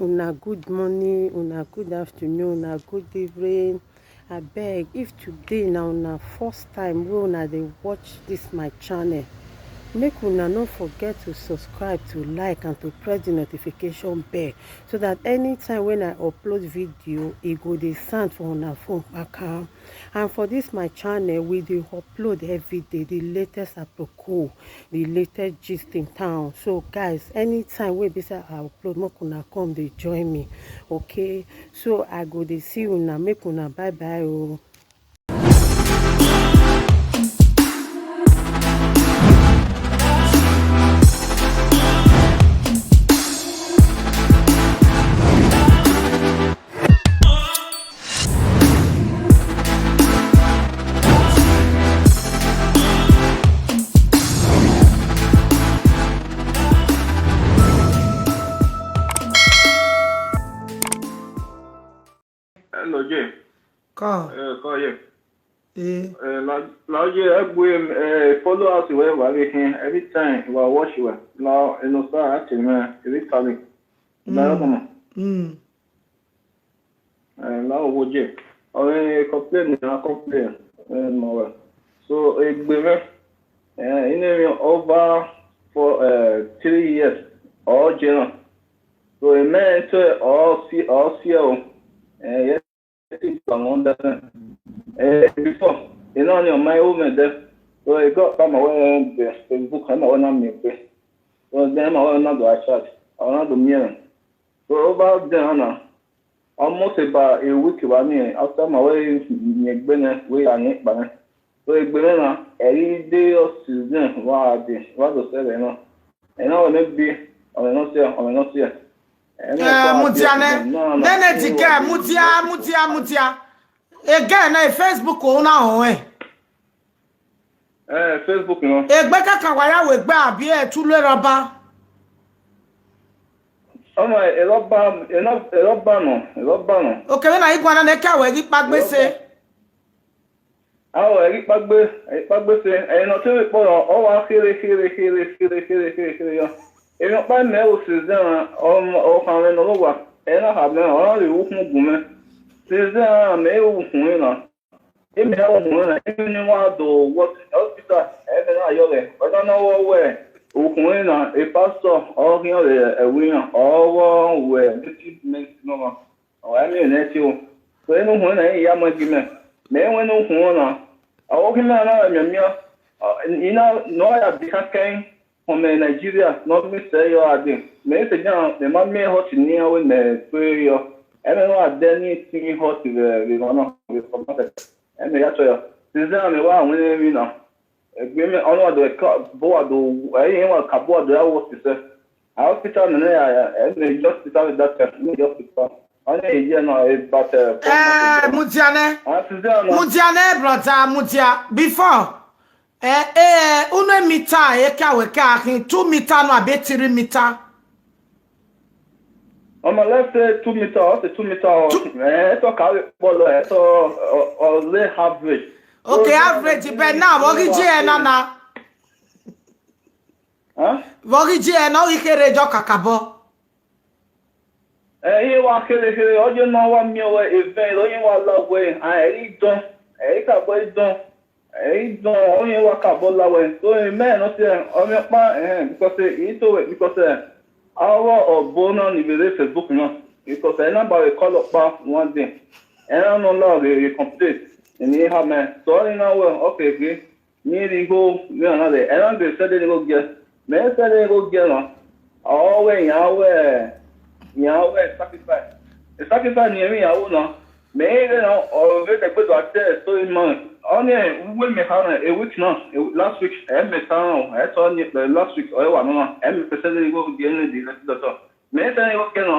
Una good morning, una good afternoon, una good evening. Abeg, if today na una first time wey una dey watch this my channel, make una no forget to subscribe, to like and to press the notification bell so that anytime when I upload video e go dey sound for una phone kpakam. And for this my channel, we dey upload everyday the latest aproko, the latest gist in town. So guys, anytime wey be say I upload, make una come dey join me, okay? So I go dey see una, make una bye bye oh. Hello, Jay. Call. Call you. Now, Follow us every time you watch you. Now, start actually, man. Every time. Now, come on. Now, what Jay? Complain. So, in over for 3 years, all general. So, a man to all see, yes. Before, on my own there, so I got from my own Facebook and my own name. So then I want to chat, I want to meet. So about then, almost about a week after my way, we are not banner. So it's been every day or season, what to say, and I will not be, I will not see. Mutiane, nene tika mutia. Again, na Facebook ona on Facebook no. Egbe kaka waya we gba abi e tu le roba. Omo eroba no. Okay, na igwana na ka we ri pagbese. Awo ri pagbese, e no te po o wa kere yo. E no pa me o season o kan le no wa. E na ha me o le wu kun gume. Season me o kun na. E me o kun na, e ni wa do what hospital e be na iyore. O don't know where o kun na e pastor o kin o le ewi na o wo we treatment no ma. O e me na ti o. So e no kun na e ya mo gi me. Me we no kun na. O kin na na me ina no ya bi kan from Nigeria, not me say you are there. Me say now, the man me hot near when the pray you. And I know there anything hot the one with format. And me actually, since I me wa when we now. Agreement on the board do I ain't want cupboard that was to say. Hospital and they just started that me hospital. Only you know but Mutiane. Mutiane brother Mutia before une mita e ka we ka 2 meter no abe 3 meter. On my left 2 meter, also 2 meter. It's okay, it's or the average. Okay, average but now what is na? Huh? What is na o ikere jo kakabo. You wa kere o je no wa mi o event o yin wa love way and e don ka boy don. Hey, no, only work about that way. So, man, not there. Because our bonus is very Facebook, no. Because I number a call up one day, and I don't know the complete. And you have man. So, I know, okay, nearly go another. And I'm going to say they go get. Man, say they go get on. Always, sacrifice. The sacrifice near me, I will not. Maybe or very good at that. So, in money. Only when me had a week now, last week, every time I saw the last week, I was every percent go get the doctor. Many times I can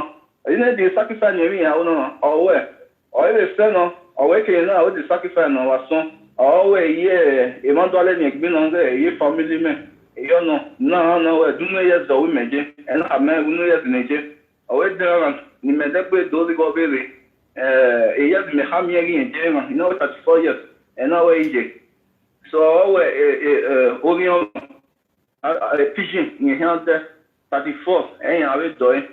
I didn't do sacrifice me, I don't know, or where. I will say no, or waking now with the sacrifice no was son. Always, yeah, a man dollar been on there, a family man. You know, no, do no years the women, and I man, no years in a jail. I wait there, you may that way, those go very, a year may have me again, you know, 34 years. And now so only a pigeon in here 34 and I will do it.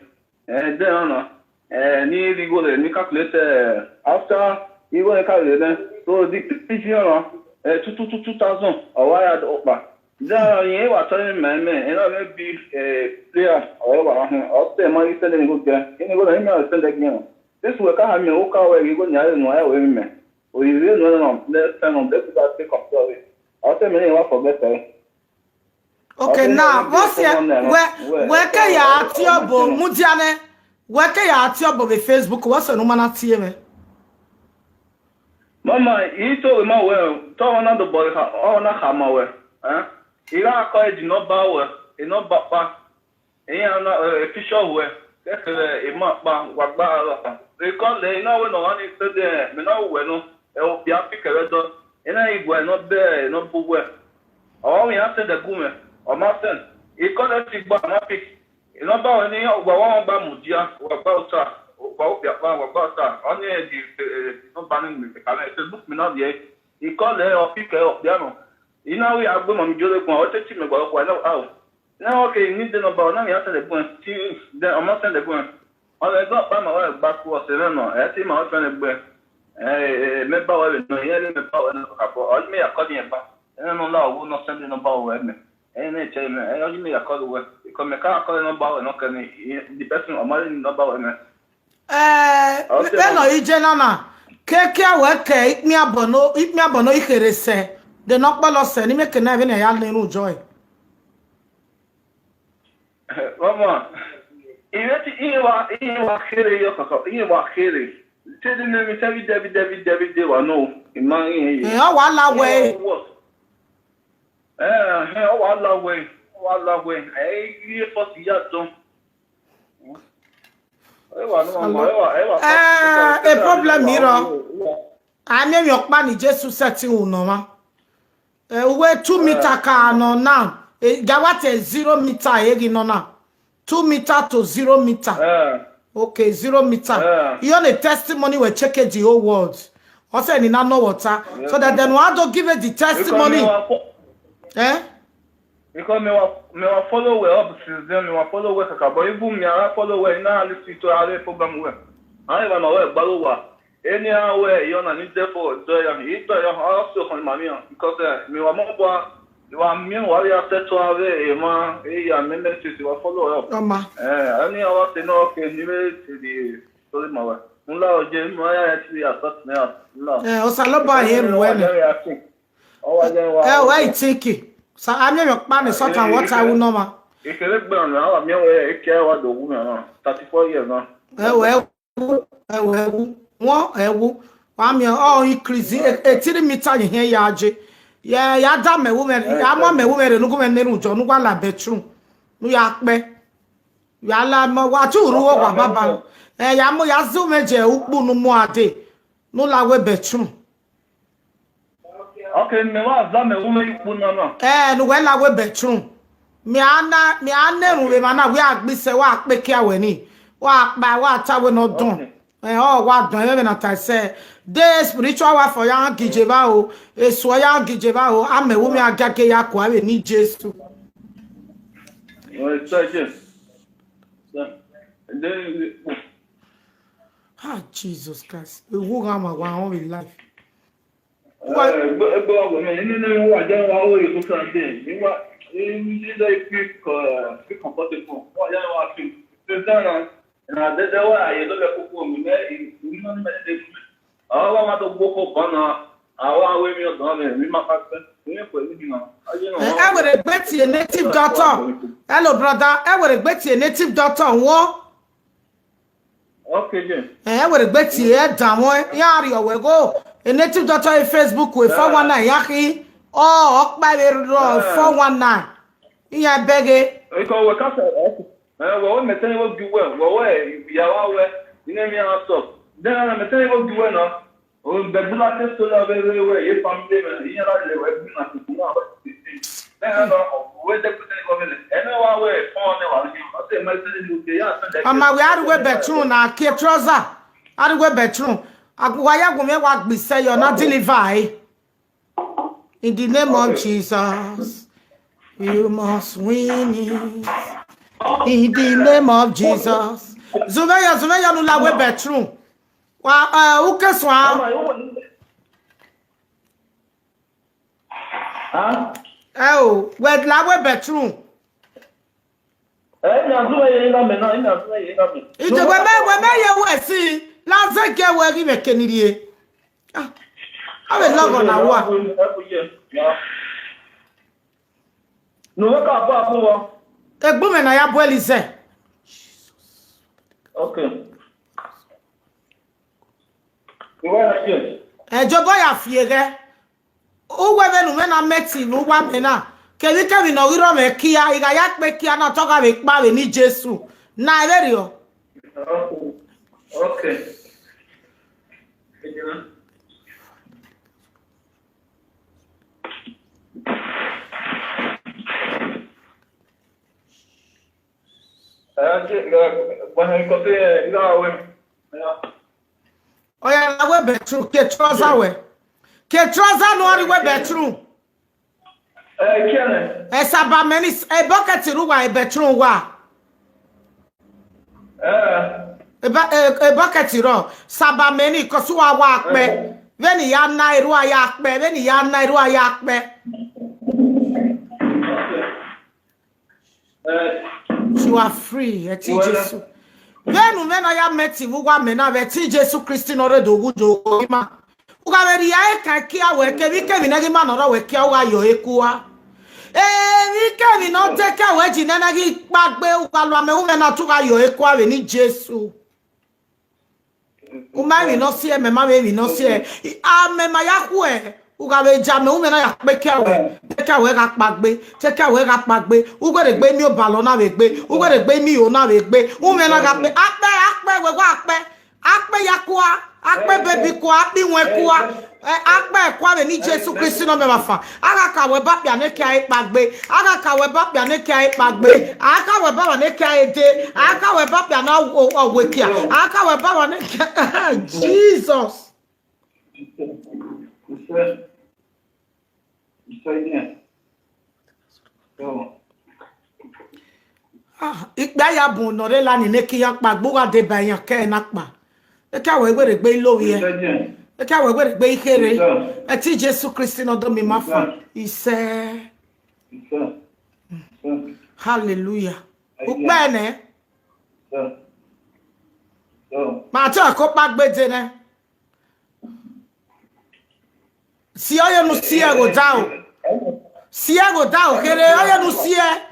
then ni go ni calculate after you go calculate so the picture 2000 or why at opa then you wa telling me be player or whatever or say money sending go there you go na send again this work I have me o ka we go nya no ya we me o you no let's turn on let's take control I say me wa forget okay now what's where can ya atiobo mudiane where can ya atiobo be Facebook what's no man atie me mama ito ma we to one the boy na khama we ira ko e no ba we e no ba pa e na official we e ma pa wa gba ala e ko le na we no ani se de me na we no e o bia pikere do e na igwe no be no bu we o mi ase de gume o ma sen e ko le ti gba ma pik e no ba we ni o gba wa ba mudia wa gba uta o bia pa wa gba uta oni e di no ba ni me ka le Facebook mi na die e ko le o pik e o bia no ina we agbe mo mi jole kun o te ti me gba ko na aw na okay ni de no ba na mi ase de gun ti de o ma sen de gun o le go pa ma wa ba ku o se no e ti ma o fe ne gbe me ba wa no ye le me ba wa no ka po o mi akodi en ba no la wo no sen de no ba wa me ne che me o mi akodi we ko me ka akodi no ba wa no ka ni the person o ma no ba wa me no ije na keke we ke ipmi abono ikere se de no polo se ni me ke na be na ya le ru joy mama iweti iwa khere yo kaka iwa khere tedi ne mi David wa no ima o wa la we o wa la we ye for ya don a problem miro anya mi okpa ni Jesus setting uno ma we 2 meter ka no now gawate 0 meter egi no now 2 meter to 0 meter okay 0 meter you on a testimony we check the whole world also ni na no water so that then we do give it the testimony because me wa follow we up since then me wa follow we kaka but even me I follow we na listen to our program we I even know we gbalo wa any way you na need for do ya ito ya also on mami because me wa mo bo wa mi wa ya set to have ma ya me si wa follow up any our say no okay ni to the story ma wa nla oje mo ya ti ya start na la o sa lo ba here when why take sa anya yo pa ni Saltandwater wu no ma ikele gbe on na mi we eke wa do wu na 34 years na won wa mi o increase 3 meter yen ya aje ya da me wu me ya mo me wu me nu ko me neru jo nu kwa la bedroom nu ya pe ya la mo wa tu ru wo wa baba ya mo ya zu meje ukpu nu mu ade nu la we bedroom okay me wa za me wo me ukpu na na nu we la we bedroom mi ana ru we mana we agbise wa pe ki awe ni wa pa wa ta we no dun wa dun e na ta say the spiritual wa for yan gijeba o eso yan gijeba o amewu mi agage ya ko awe ni Jesu o so Jesus Christ we wo ga ma wa on in life egbe wa ni wa je wa o yi so de ni wa ni dey feel comfortable wa ya wa feel so na de wa ye do le kuku mi ni no me de awa ma do boko bana awa we mi o do mi ma pa ni ko ni na I would expect a native doctor. Hello brother, I would expect a native doctor won. Okay, Jim. I would expect a damn yari we go. A native doctor on Facebook with 419 yaki. Oh, by the 419. Yeah, beg it. Because we can't say, well, me tell you what you well. Well, ya wa you know me how stop. Then me tell you what you well now. Oh, the blood test to la very way. If I'm there, you know, le we na ku na. Then we the put go in. Anyone way phone ne wa ni. I say me tell you ke ya send. Ama we are we bedroom na ke trouser. Are we bedroom. Agwa ya go me wa gbise you not deliver. In the name of Jesus. You must win it. In the name of Jesus. Zumeya no la we bedroom. Wa ukeswa. Ah? Oh, we la we bedroom. Na Zumeya ina me na ina Zumeya ina me. Ije we me ye we si. La ze ke we gi me kenirie. Ah. Awe love na wa. No we ka ba fun wo. Egbume na ya bo Elize. Okay. You want to Ejobo ya fiere. O we benu me na meti no wa me na. Kebi no wiro me kia iga ya pe kia na toka be pa we ni Jesu. Na everio. Okay. Oya na we bedroom ke trouser we. Ke trouser no ori we bedroom. Kene. Saba many e bucket ru wa e bedroom wa. E bucket ru saba many ko so wa pe. Veni ya na iru ya pe, veni ya na iru ya pe. You are free. Eti Jesu. Venu mena ya meti wugwa mena eti Jesu Kristi no redo wujo ima. Uga veri ya eka kia weke vike vinagi manoro weke uga yo ekua. Vike vino teke weji nenagi bagbe uga lwa me ume na tuga yo ekua veni Jesu. Uma vino siye mema vino siye. Ame mayakwe. Uga ve jame ume na yakbe kia we. Teke we gak bagbe. Teke we gak bagbe. Uga regbe mi o balona vegbe. Uga regbe mi o na vegbe. Ume na gakbe. Akbe we go akbe. Akbe yakua. Akbe baby kwa. Akbi we kwa. Akbe kwa ve ni Jesu Kristi no me wafa. Aga ka we ba bia ne kia e bagbe. Aga ka we ba bia ne kia e bagbe. Aga we ba ne kia e de. Aga we ba bia na we kia. Aga we ba ne kia. Jesus. Igba ya bu no re la ni ne ki yan pa gbo wa de ba yan ke na pa. E ka we gbe regbe lowi e. E ka we gbe regbe ikere. E ti Jesu Kristi no do mi ma fa. Ise. Hallelujah. Ugba ne. Ma ta ko pa gbe de ne. Si oye no sie go down. Sie go down kere oye no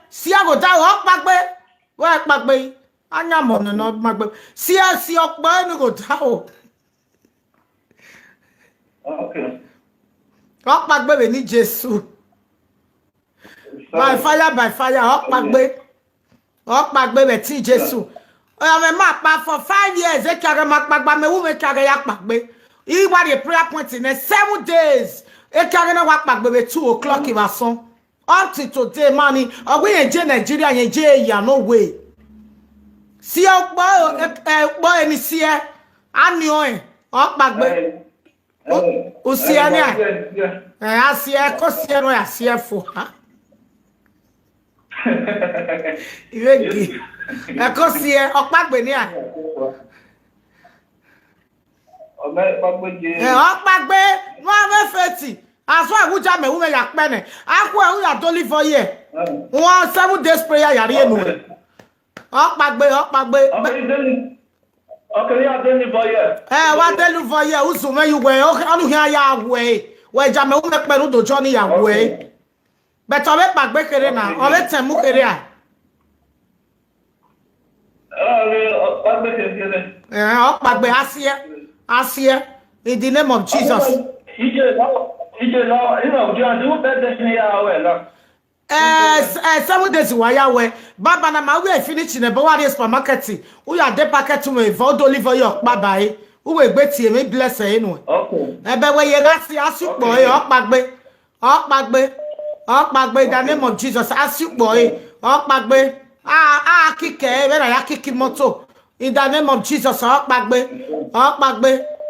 sie go down o pagbe. We pagbe. Anya mo no magbe. Sie okpa no go down. Okay. O pagbe we ni Jesu. By fire o pagbe. O pagbe we ti Jesu. Oya me ma pa for 5 years e kare ma pagba me wu me kare ya pagbe. He was a prayer point in 7 days. E carry na work back by 2 o'clock in Vason. Until today, money. We in Nigeria, in Nigeria, no way. See how boy, any see I knew up back by. Oh, see, I see a costier, I see a for her. I could see a back by near. Okpagbe no ave feti aso awuja me wume ya pene akwa wu ya doli for year 7 days prayer yari enu okpagbe okay ya deli for year wa deli for year usu me you we anu hia ya we ja me wume penu dojo ni ya we but obe pagbe kere na obe temu kere a okpagbe kere okpagbe Asia, in the name of Jesus. Some days why we Baba na ma we finish in the bawari supermarket. We are the packet to me for deliver your bye. Who will bet you me bless enu. Okay. Ebe we ye gasi asu boy okpagbe in the name of Jesus. Asu boy okpagbe kike we na ya kiki moto. In the name of Jesus, Okpagbe.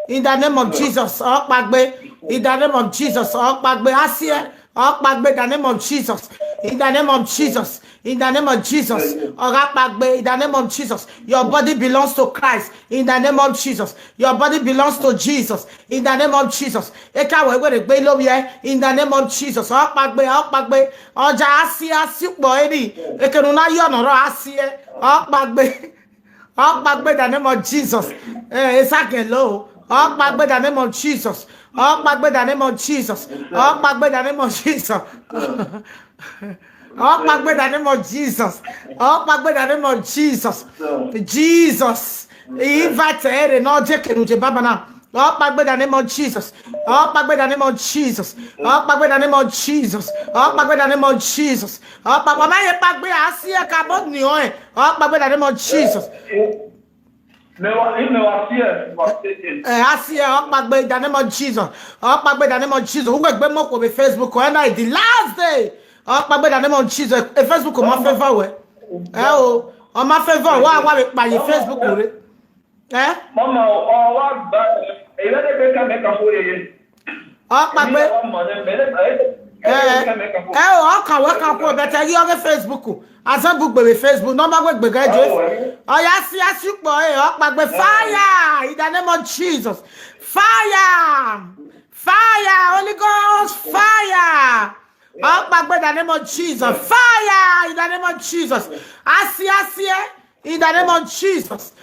In the name of Jesus, Okpagbe. In the name of Jesus, Okpagbe. Asia, Okpagbe. In the name of Jesus. In the name of Jesus. In the name of Jesus. In the name of Jesus. Your body belongs to Christ. In the name of Jesus. Your body belongs to Jesus. In the name of Jesus. In the name of Jesus. Ọjà Asia sípò ẹni. Ekenuna yọ̀nọ̀rọ̀ Asia. The name of Jesus. It's again low. The name of Jesus. The name of Jesus. The name of Jesus. The name of Jesus. The name of Jesus. Jesus. Invite no jekenuche baba na. The name of Jesus. The name of Jesus. The name of Jesus. The name of Jesus. Mama ye pagbe asia kabot ni oe. The name of Jesus. Asia the name of Jesus. The name of Jesus. Who gbe mo ko be Facebook or na the last day. The name of Jesus. Facebook ko ma favor we. O ma favor wa be pa ye Facebook re. Mama, what bad? You let me come make a fool again. Welcome for better you on Facebook. As a book by Facebook, no matter what graduate. Oh, yes, you boy, fire in the name of Jesus. Fire, Holy Ghost, fire. In the name of Jesus, fire in the name of Jesus. I see in the name of Jesus.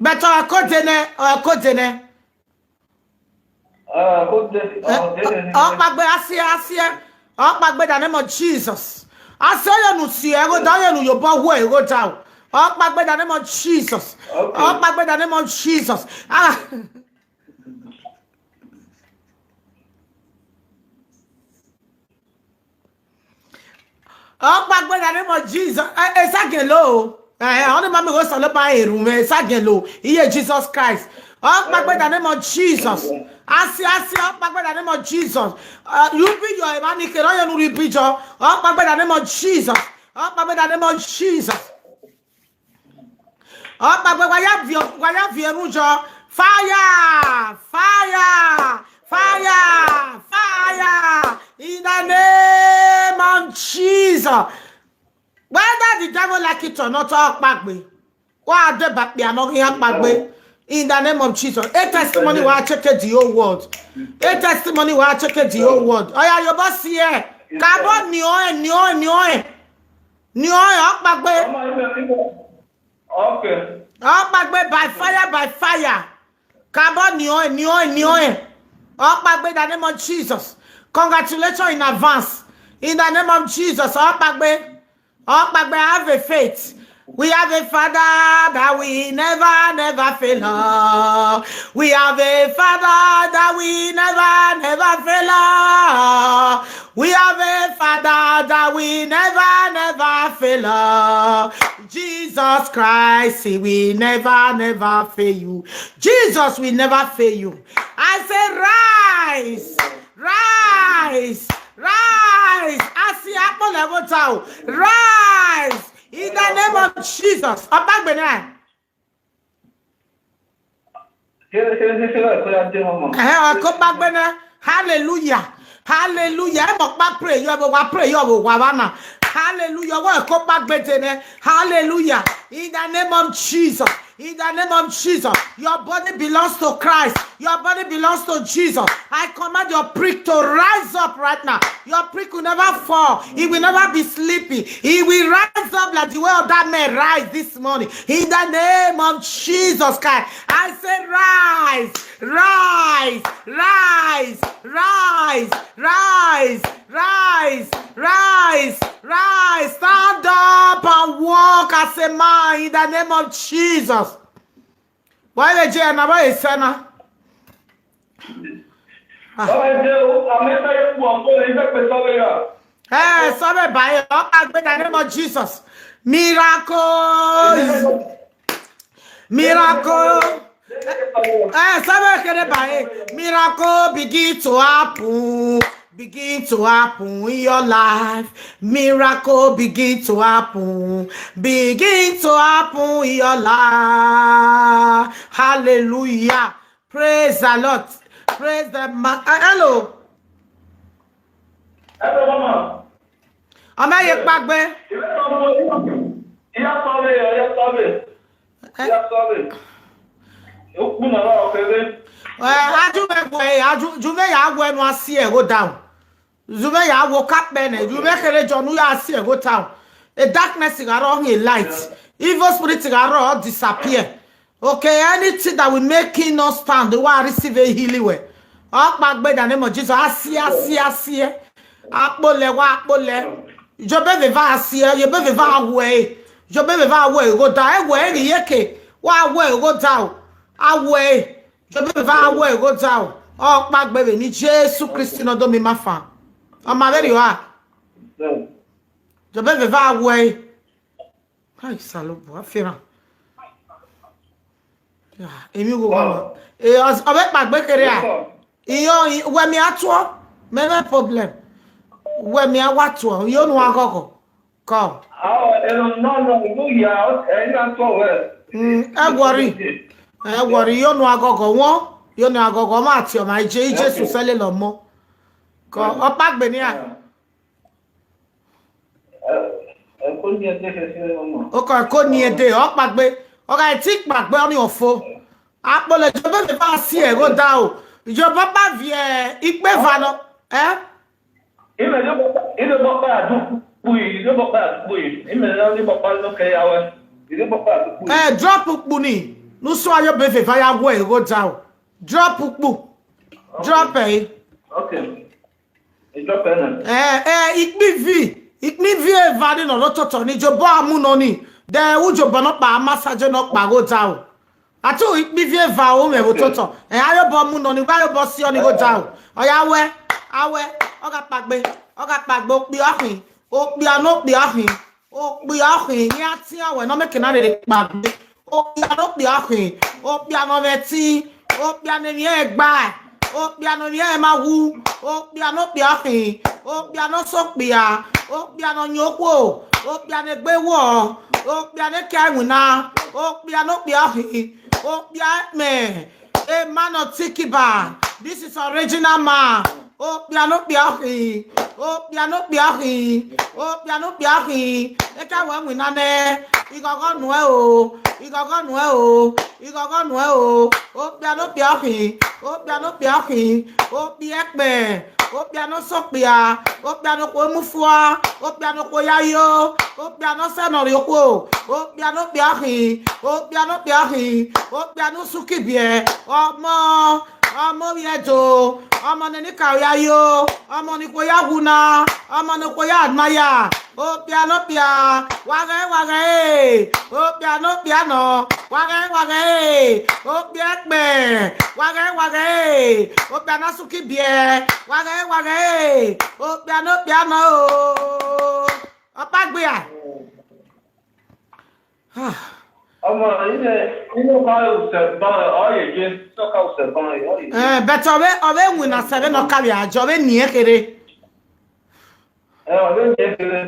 Better a codene or a codene. The name of Jesus. I say you see, I go down your bow way, go down. The name of Jesus. The name of Jesus. The name of Jesus. It's again low. Only mommy goes to look a room. It's again low. Here, Jesus Christ. The name of Jesus. I see, the name of Jesus. You be your money, can you repeat your? The name of Jesus. The name of Jesus. Fire! In the name of Jesus. Whether the devil like it or not, talk back me. Why the back me? I'm not here back me. In the name of Jesus. A testimony will check the whole world. A testimony will check the whole world. Oh yeah, your boss here. Carbon nioe. Up back me. Okay. Up back me by fire. Carbon nioe. Up back me in the name of Jesus. Congratulations in advance. In the name of Jesus. Up back me. Have a faith. We have a Father that we never fail. We have a Father that we never fail. We have a Father that we never fail. Jesus Christ, he will never fail you. Jesus will never fail you. I say rise. I see apple level town. Rise in the name of Jesus. Hallelujah. Pray. Hallelujah. Hallelujah. In the name of Jesus. In the name of Jesus, your body belongs to Christ. Your body belongs to Jesus. I command your prick to rise up right now. Your prick will never fall. He will never be sleepy. He will rise up like the way of that man rise this morning. In the name of Jesus Christ, I say rise. Stand up and walk as a man in the name of Jesus. Why the Jana? Why is Sana? Hey, sorry, by the name of Jesus. Miracles. Miracle begin to happen. Begin to happen in your life. Miracle begin to happen. Begin to happen in your life. Hallelujah. Praise the Lord. Praise the man. Hello. Hello, Mama. I'm here, Bagbe. Jume ya wo enu asi e go down. Zume ya wo kapene. Jume kere jonu ya asi e go down. A darkness is around a light. Evil spirits are disappear. Okay, anything that will make him not stand, the one receive a healing way. Up back by the name of Jesus. Asi. Akpole. Jobe veva asi. You be veva away. Jobe veva away. Go down. Away. Yeke. Wa away. Go down. Away. Jobe veva away. Go down. Up back baby. Ni Jesus Christ no do me mafa. Ama very you are. Jobe veva away. Ai salobo afira. Ya, emi go mama. Obe pagbe kere a. Iyo we mi atuo, me no problem. We mi awatuo, yo nu akoko. Come. No, you ya, e na to we. E worry yo nu akoko won, yo nu akoko ma ti o ma je Jesu sele lo mo. Ko o pagbe ni a. Ko ni ede o pagbe. Okay, tik back by on your phone. Apple, Jobe va see a go down. Your papa vie, ikbe vano, eh? In the papa, we don't papa, we, in the only papa, okay, our, you don't papa. Drop ukbuni. No so your baby fire way go down. Drop ukbu. Drop a. Okay. Drop an. Ikmi vie vadi no lototo ni jobo amunoni. De ujo bono pa massage no pa go down. Atu ikmi vie va o me bototo. Ayo bo mu no ni wa yo bo si oni go down. Oya we, awe, oga pagbe okpi ahin. Okpi anokpi ahin. Okpi ahin ni ati awe no make na de pagbe. Okpi anokpi ahin. Okpi anoveti. Okpi anemi egba. Okpi anomi e ma wu. Okpi anokpi ahin. Okpi anosokpia. Okpi anonyoko. Okpi anegbewo. Okpi anekewuna. Okpi anokpi ahin. Okpi me. A man of Tikiba. This is original man. Okpi anokpi ahin. Okpi anokpi ahin. Okpi anokpi ahin. Eka wena ne. Igogo nu o. Okpi anokpi ahin. Okpi anokpi ahin. Okpi ekme. Okpi anosokpia. Okpi anokwo mufua. Okpi anokwo yayo. Okpi anosenorioko. Okpi anokpi ahin. Okpi anokpi ahin. Okpi anosukibie. Ọmọ yejo, ọmọ ni kayayo, ọmọ ni koyaguna, ọmọ ni koyadmaya. O piano, wage, o piano, wage, o piekme, wage, o piano sukibie, wage, o piano, opagbeya. But ove wina sebe no carry ajo we nie kere.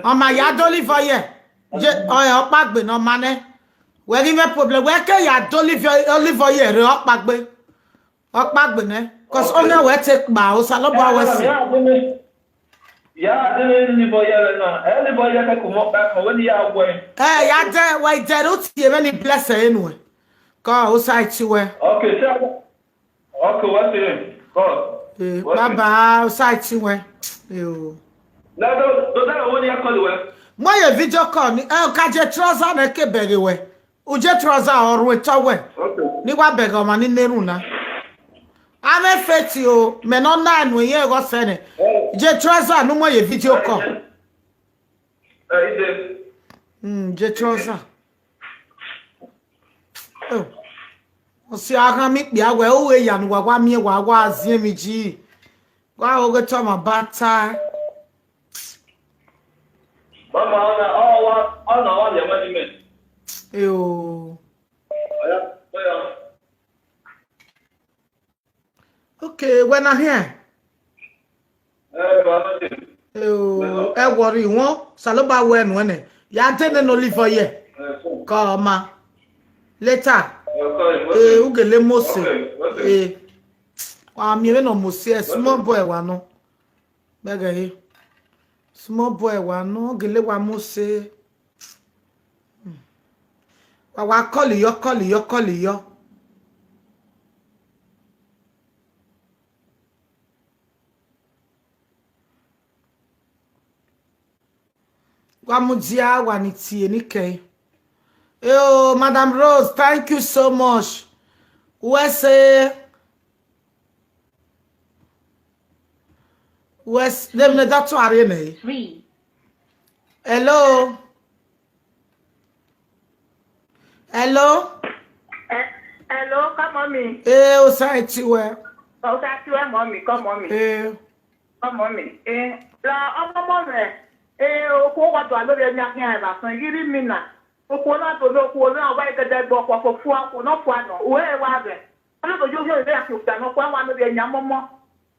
Ma ya doli for ye. Je opagbe no mane. We give me problem. We ke ya doli for ye re opagbe. Opagbe ne. Cause only we take ba o salobo we si. Yeah, anybody can come up back when you are away. Ya de we de o ti e be ni bless anyway. Go o side ti we. Okay, so what's it? God. Baba o side ti we. Yo. No, don't when you call you. Mo ye video call ni ka je trouser na ke bere we. O je trouser oru eto we. Okay. Ni wa bere o ma ni neru na. Ame feti o me no na anu ye go se ne. Je trouser no mo ye video call. Je trouser. Oh. O si aga mi pe awe o we ya nu wa mi wa azie mi ji. Wa o go to ma bata. Mama ona ya mani me. Yo. Oya. Okay, when I hear. Worry won saloba when ya tene no live for ye. Come later. Ugele mose. mi no musie small boy wa no. Bega he. Small boy wa no gele wa muse. Wa call yo. Wa mudia wa ni tie ni kai. Oh, Madam Rose, thank you so much. Where's them that's what are 3. Hello. Hello. Hello, come on me. O sai ti we. O sai ti we mommy, come on me. Come on me. La omo me. O ko wa do alore mi akin ai ba san yiri mi na. O ko na to lo ko na wa gede gbo ko fu ako no fu ano. O e wa be. Ana to jo jo be aki uta no kwa wa no be nya momo.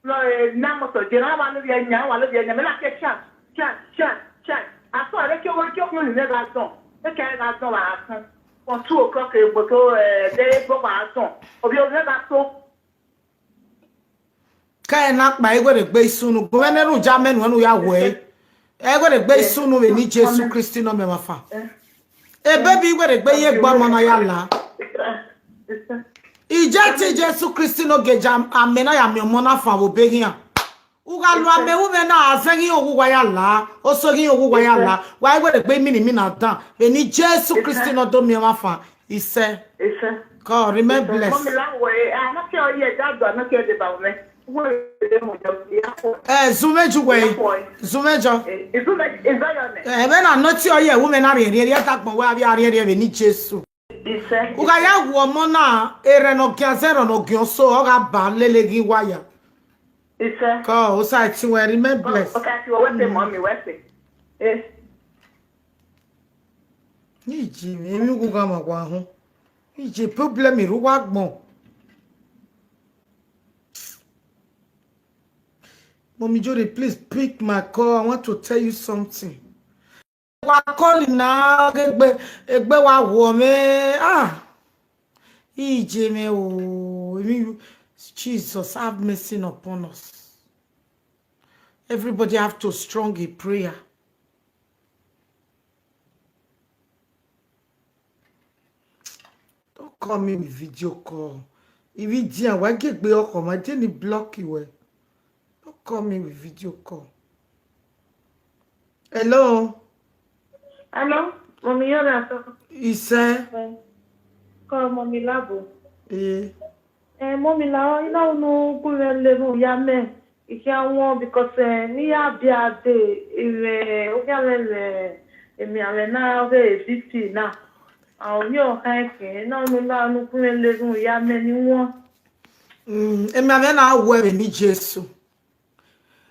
No na mo to je na wa no be nya wa lo be nya me la ke chat. Aso are ke wo ke ko ni ne ga son. E ke ga son wa asan. On 2 o'clock e gbo to de gbo wa asan. Obi o ne ga so. Kai na pa igwe gbe isunu. Go we ru ja menu enu ya we. Egwe gbe isunu we ni Jesu Kristi no me mafa. Baby igwe gbe ye gbo mo na ya la. Ijati Jesu Kristi no geja amena ya mi mo na fa wo be hian. Uga lu ame wu me na asengi ogugwa ya la. Osogi ogugwa ya la. Wa igwe gbe mi na dan. We ni Jesu Kristi no do mi mafa. Ise. God remember bless. Mommy la we na ke o ye dadu na ke de ba me. Zumeju we. Zumejo. Is that your name? Be na noti oye women na re re takpon we abi are re ni Jesu. Uga ya wo mo na ere no kia zero no gyo so o ga ba lelegi waya. Ko o sa ti we remember bless. Okay, you what say mommy, what say? Ni ji mi ku ga ma kwa ho. Ni ji problem ru wa gbon. Mommy Jody, please pick my call. I want to tell you something. Wa call na egbe wa wo me. Ije me o. Jesus, have mercy upon us. Everybody have to strong in prayer. Don't call me with video call. If you do, I get be oko ma je ni block you. Call me with video call. Hello. Hello, mommy iyore. Ise. Call mommy labo. Mommy la ina no gure le no ya me. Ike awon because ni abia de ire o ya le emi ale na we 50 na. Awon yo kan ke na no la no gure le no ya me ni won. Emi ave na wo e ni Jesu.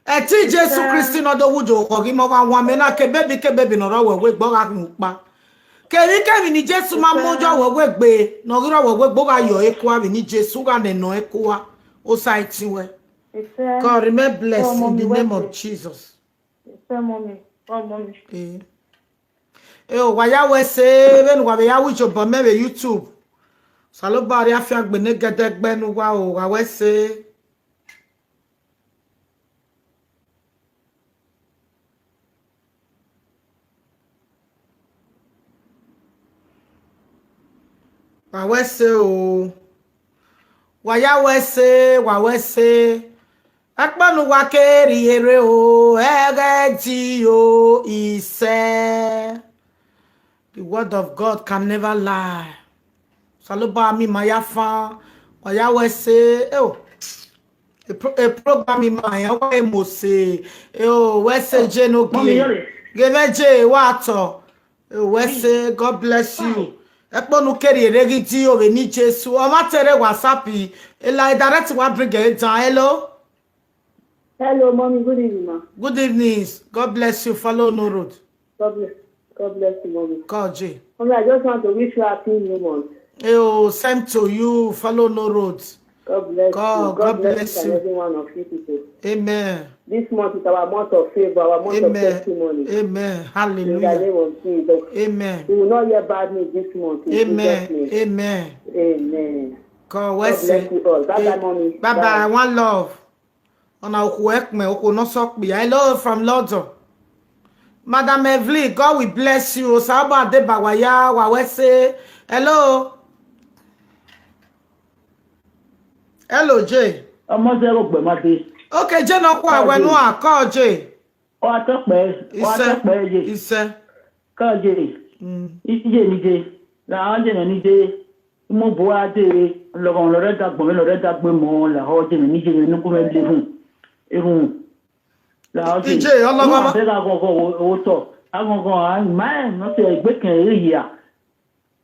Eti Jesu Kristi no do wujo ogi mo wa me na ke baby no ro we gbo ga npa. Kemi ni Jesu ma mojo we gbe no ro we gbo ga yo eku abi ni Jesu ga ne no eku wa o site we. God remember bless in the name of Jesus. Mommy. Oh mommy. O wa ya we se be no wa be ya wujo bo me be YouTube. Salo bari afia gbe ne gede gbe nu wa o wa we se wa wese o wa ya wese akpanu wa keri ere o egeti o ise. The word of God can never lie. Saloba mi mayafa wa ya wese a program in my way mose wese je no give je wato wese. God bless you. Ekponu keri eregi o we ni Jesu o ma tere WhatsApp e la direct wa bring it down. Hello mommy, good evening ma. Good evening. God bless you. Follow no road. God bless you mommy. God J. Mommy, I just want to wish you a happy new month. Same to you. Follow no road. God bless you. God bless you. Every one of you people. Amen. This month is our month of favor, our month of testimony. Amen. Hallelujah. In the name of Jesus. Amen. We will not hear bad news this month. Amen. Amen. Amen. God bless you all. Bye-bye, mommy. Bye-bye. One love. Ona okuekme, okonosokbi. Hello from London. Madam Evelyn, God will bless you. Saba de bawaya, wawese. Hello. Hello, Jay. Okay, Jay, no kwa wenu a call Jay. O atokpe, Jay. Ise. Call Jay. Ije ni Jay. La anje ni Jay. Mo bo ade lo re dagbo mo la ho Jay ni Jay ni ko me le ehun. La Jay. Jay, Ologoma. Be ga go o to. Agogo man no se egbe kan eri ya.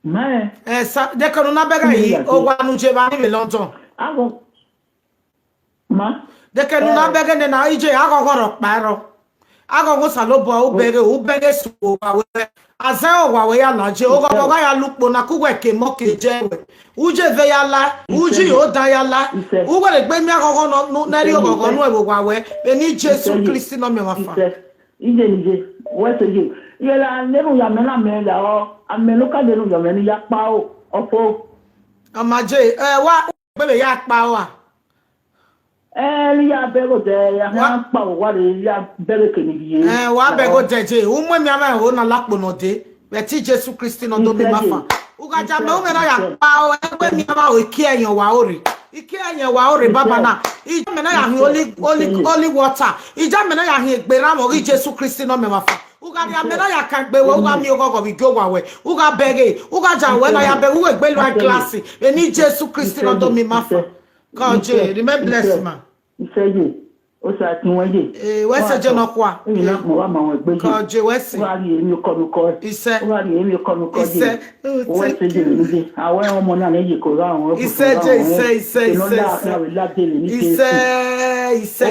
Man. De kono na bega yi o wa nu je ba ni London. Ago ma de ke nu na bega ne na ije agogo ro paro. Agogo salobo o bege su wa we. Aze o wa we ya na je o gogo ga ya lupo na ku we ke mo ke je we. Uje ve ya la, uji o da ya la. U go le gbe mi agogo no na ri ogogo nu e wa we. Be ni Jesu Kristi no me wa fa. Ije nije, we se je. Ye la nenu ya me na me la o. Amenu ka de nu ya me ni ya pa o. Ofo. Amaje, wa bele ya pa wa. Ya bego de ya na pa o wa le ya bele ke ni biye. Wa bego deje, u mo mi ama ho na lapo no de. Be ti Jesu Kristi no do mi mafa. U ga ja me o me na ya pa o egbe mi ama o ki eyan wa ore. Iki eyan wa ore baba na. Ija me na ya hin holy water. Ija me na ya hin egbera mo ri Jesu Kristi no me mafa. Uga ya me na ya kan gbe we uga mi ogogo bi go wa we. Uga bege, uga ja we na ya be we gbe lo class. Eni Jesu Kristi no do mi mafa. God je, remember bless man. Iseje, o sa ti won je. We se je no kwa. Ina mo wa ma won gbe je. God je we se. Wa ri emi ko mi ko. Ise. Wa ri emi ko mi ko je. Ise. O se je ni je. Awe omo na le je ko ra won. Ise je, ise. No la de ni je. Ise. We se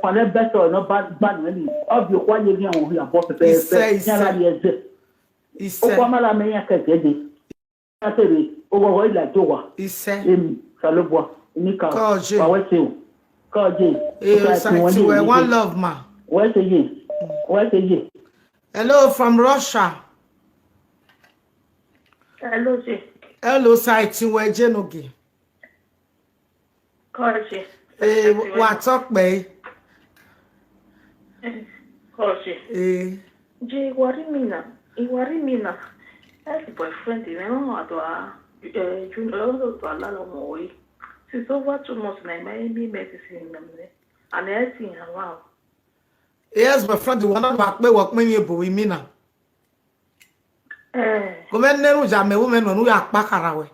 pane better no bad ni. Obi o kwa ye ni awon ya bo pepe. Nyara ri eze. Ise. O kwa mala me ya keke de. Atebe o go ila jowa. Ise. Emi salobo. Nika. Koje. Wa we se o. Koje. One love ma. Where say ye? Where say ye? Hello from Russia. Hello, Jay. Hello, site we jenogi. Koje. Wa talk be. Koje. Jay, worry me na. As a boyfriend, you know how to Junior to allow more. Since over 2 months now, my medicine and everything wow. Yes, my friend, the one that work me you boy me na. Go men neru jame women no ya pa karawe.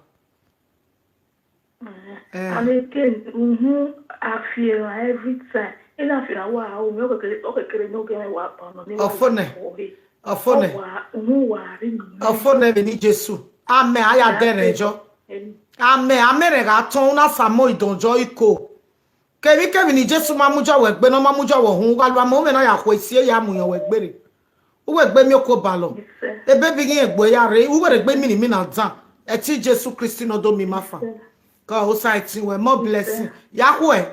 And again, I feel every time. And I feel wow, okay, no get wa pa no. Ofone beni Jesu. Ame aya derejo. Ame rega ton na samo idonjo iko. Kevi ni Jesu mamuja we gbe no mamuja wo hun wa lo mo me na ya kwesie ya muyan we gbere. Uwe gbe mi oko balo. Ebe bigin egbo ya re, uwe gbe mi ni mi na dan. E ti Jesu Kristi no do mi mafa. God o site we more blessing. Yahweh,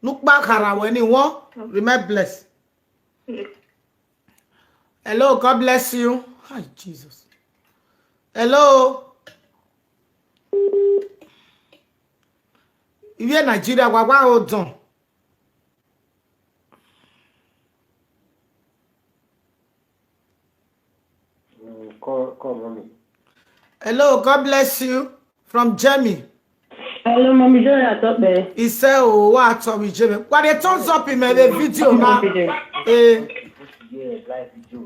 nukba kara we ni won, remain blessed. Hello, God bless you. Hi Jesus. Hello. Iwe Nigeria wa odon. Call mommy. Hello, God bless you from Jamie. Hello, mommy. Joy at up there. He said, "Oh, what are we Jamie? What they thumbs up in the video now?"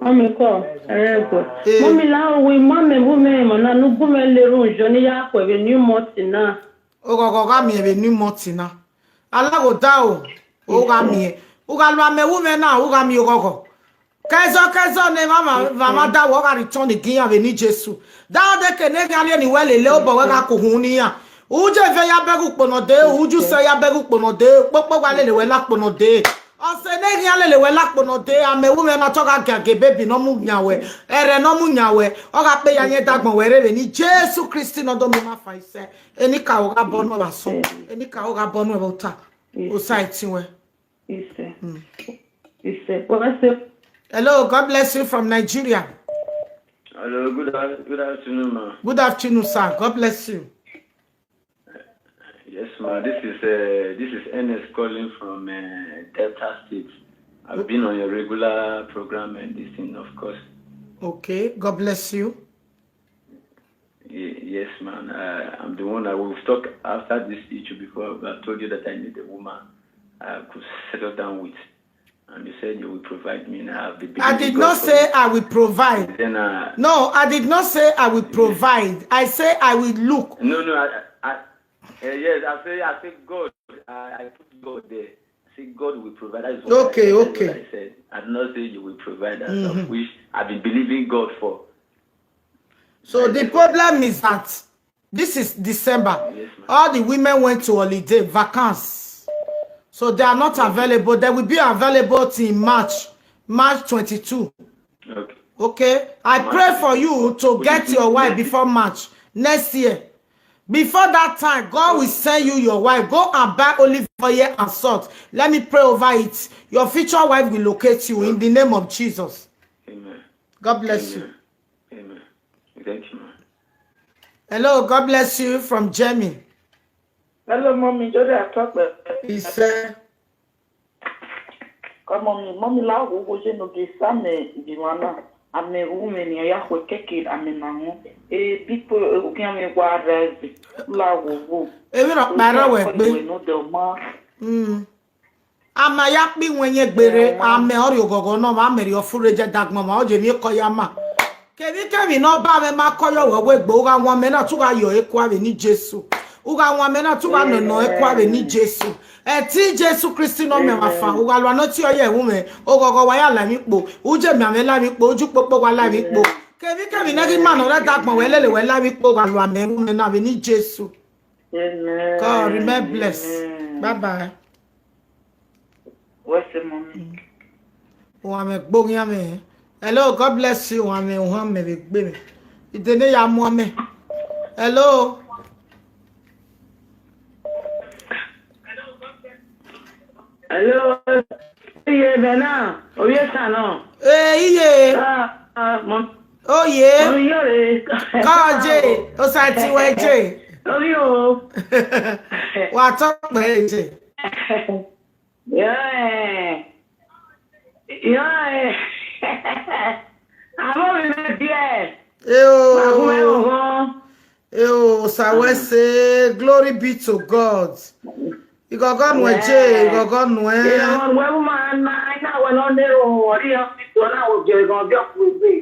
Mommy call. Mommy la we mommy woman na no bume le runjo ni ya ko be new motina. O go ga mi be new motina. Ala go da o ga mi. O ga lo me woman na o ga mi o go. Kezo ne mama da wo ga return again ave ni Jesu. Da de ke ne ga le ni wele le o bo we ga ko hun ni ya. Uje ve ya begu pono de, uju se ya begu pono de, popo wa le we la pono de. Ose ne ri ale le we la pono de, ame wu me na to ga gage baby no mu nyawe. Ere no mu nyawe. O ga pe ya yen dagbon we re ni Jesu Kristi no do mi ma fa ise. Eni ka o ga bonu la so. Eni ka o ga bonu e bota. O site we. Hello, God bless you from Nigeria. Hello, good afternoon, ma. Good afternoon, sir. God bless you. Yes, ma. This is Ernest calling from Delta State. I've been on your regular program and this thing, of course. Okay, God bless you. Yes, man. I'm the one that will talk after this issue before. I told you that I need a woman I could settle down with. And you said you will provide me. I did not say I will provide. Then, no, I did not say I will provide. I say I will look. No, yes, I say God. I put God there. I say God will provide. That is what okay. What I said. I did not say you will provide that of which I've been believing God for. So the problem is that this is December. Yes, all the women went to holiday, vacances. So they are not available. They will be available till March 22. Okay? I pray for you to get your wife before March next year. Before that time, God will send you your wife. Go and buy olive oil and salt. Let me pray over it. Your future wife will locate you in the name of Jesus. Amen. God bless you. Amen. Thank you, man. Hello, God bless you from Jamie. Hello, mommy. Jody, I talk. He said, come on, mommy. La go go je no ke same diwana. Ame women ya ko keke ame mamu. Pipo o kan me gwa rezi. La go go. E we no para we gbe. No de ma. Ama ya pi wenye gbere ame ori ogogo no ma meri ofureje dagmo ma o je mi ko ya ma. Kemi no ba me ma koyo we gbo ga won me na tu ga yo eku ave ni Jesu. Uga won me na tu ga no eku ave ni Jesu. Ti Jesu Kristi no me ma fa uga lo no ti oye wu me ogogo wa ya la mi po uje mi ame la mi po oju popo wa la mi po. Kemi na gi ma no re dagmo we lele we la mi po ga lo ame wu me na ave ni Jesu. Amen. God remain blessed. Bye bye. What's the mommy? Ame gbogin ame. Hello, God bless you. Ame won me be gbe me. Idene ya mu ame. Hello. Hello. Iye bena. Oye sana. Iye. Mom. Oh yeah. Mom iyore. Kaje, o sa ti weje. Orí o. Wa to pe je. Yeah. Àwọn mi díẹ̀. Sawese, glory be to God. You go go nweje, you go go nwe. Wewe ma na we no ne o ori o ti to na o je gan bi o ku gbe.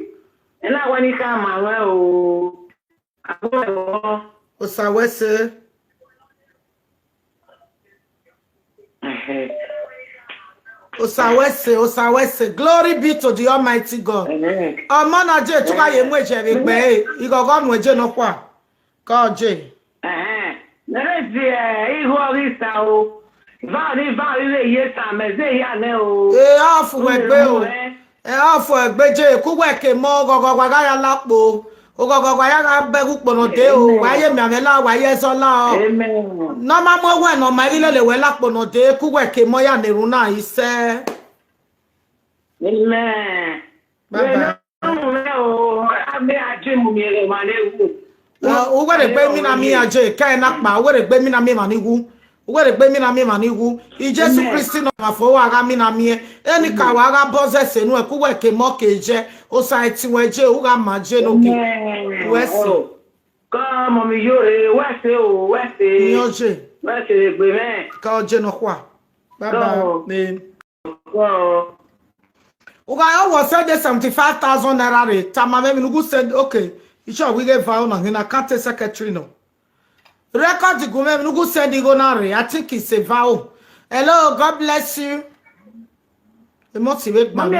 Na we ni ka ma we o. O sawese. Osawese, glory be to the Almighty God. Manager to buy a mweje big bay. You go on with no qua. God J. Let's see, Ivor Valley, yes, I'm a day, I know. Off with Bill. Off with Beje, Kuweke, Mogo, Wagaya Lapo. Ogogogoya begu pono de o waye mi amela waye sola o no ma mo we no ma ile le we la pono de ku we ke mo ya neru na ise amen bye o ame aje mu mi le ma le wu o we re gbe mi na mi aje kai na pa o we re gbe mi na mi ma ni wu o we re gbe mi na mi ma ni wu I Jesu Kristi no ma fo wa ga mi na mi eni ka wa ga boze senu e ku we ke mo ke je o sa ti we je o ga ma je no ke wesi come on iyore wesi o wesi yoje wesi gbe me ka o je no kwa baba ni o ga o said 75,000 naira re tamame mi nugu said okay isho we get vow na hina county secretary no record the go me nugu said go na re I think it's a vow. Hello, God bless you. The motivate man.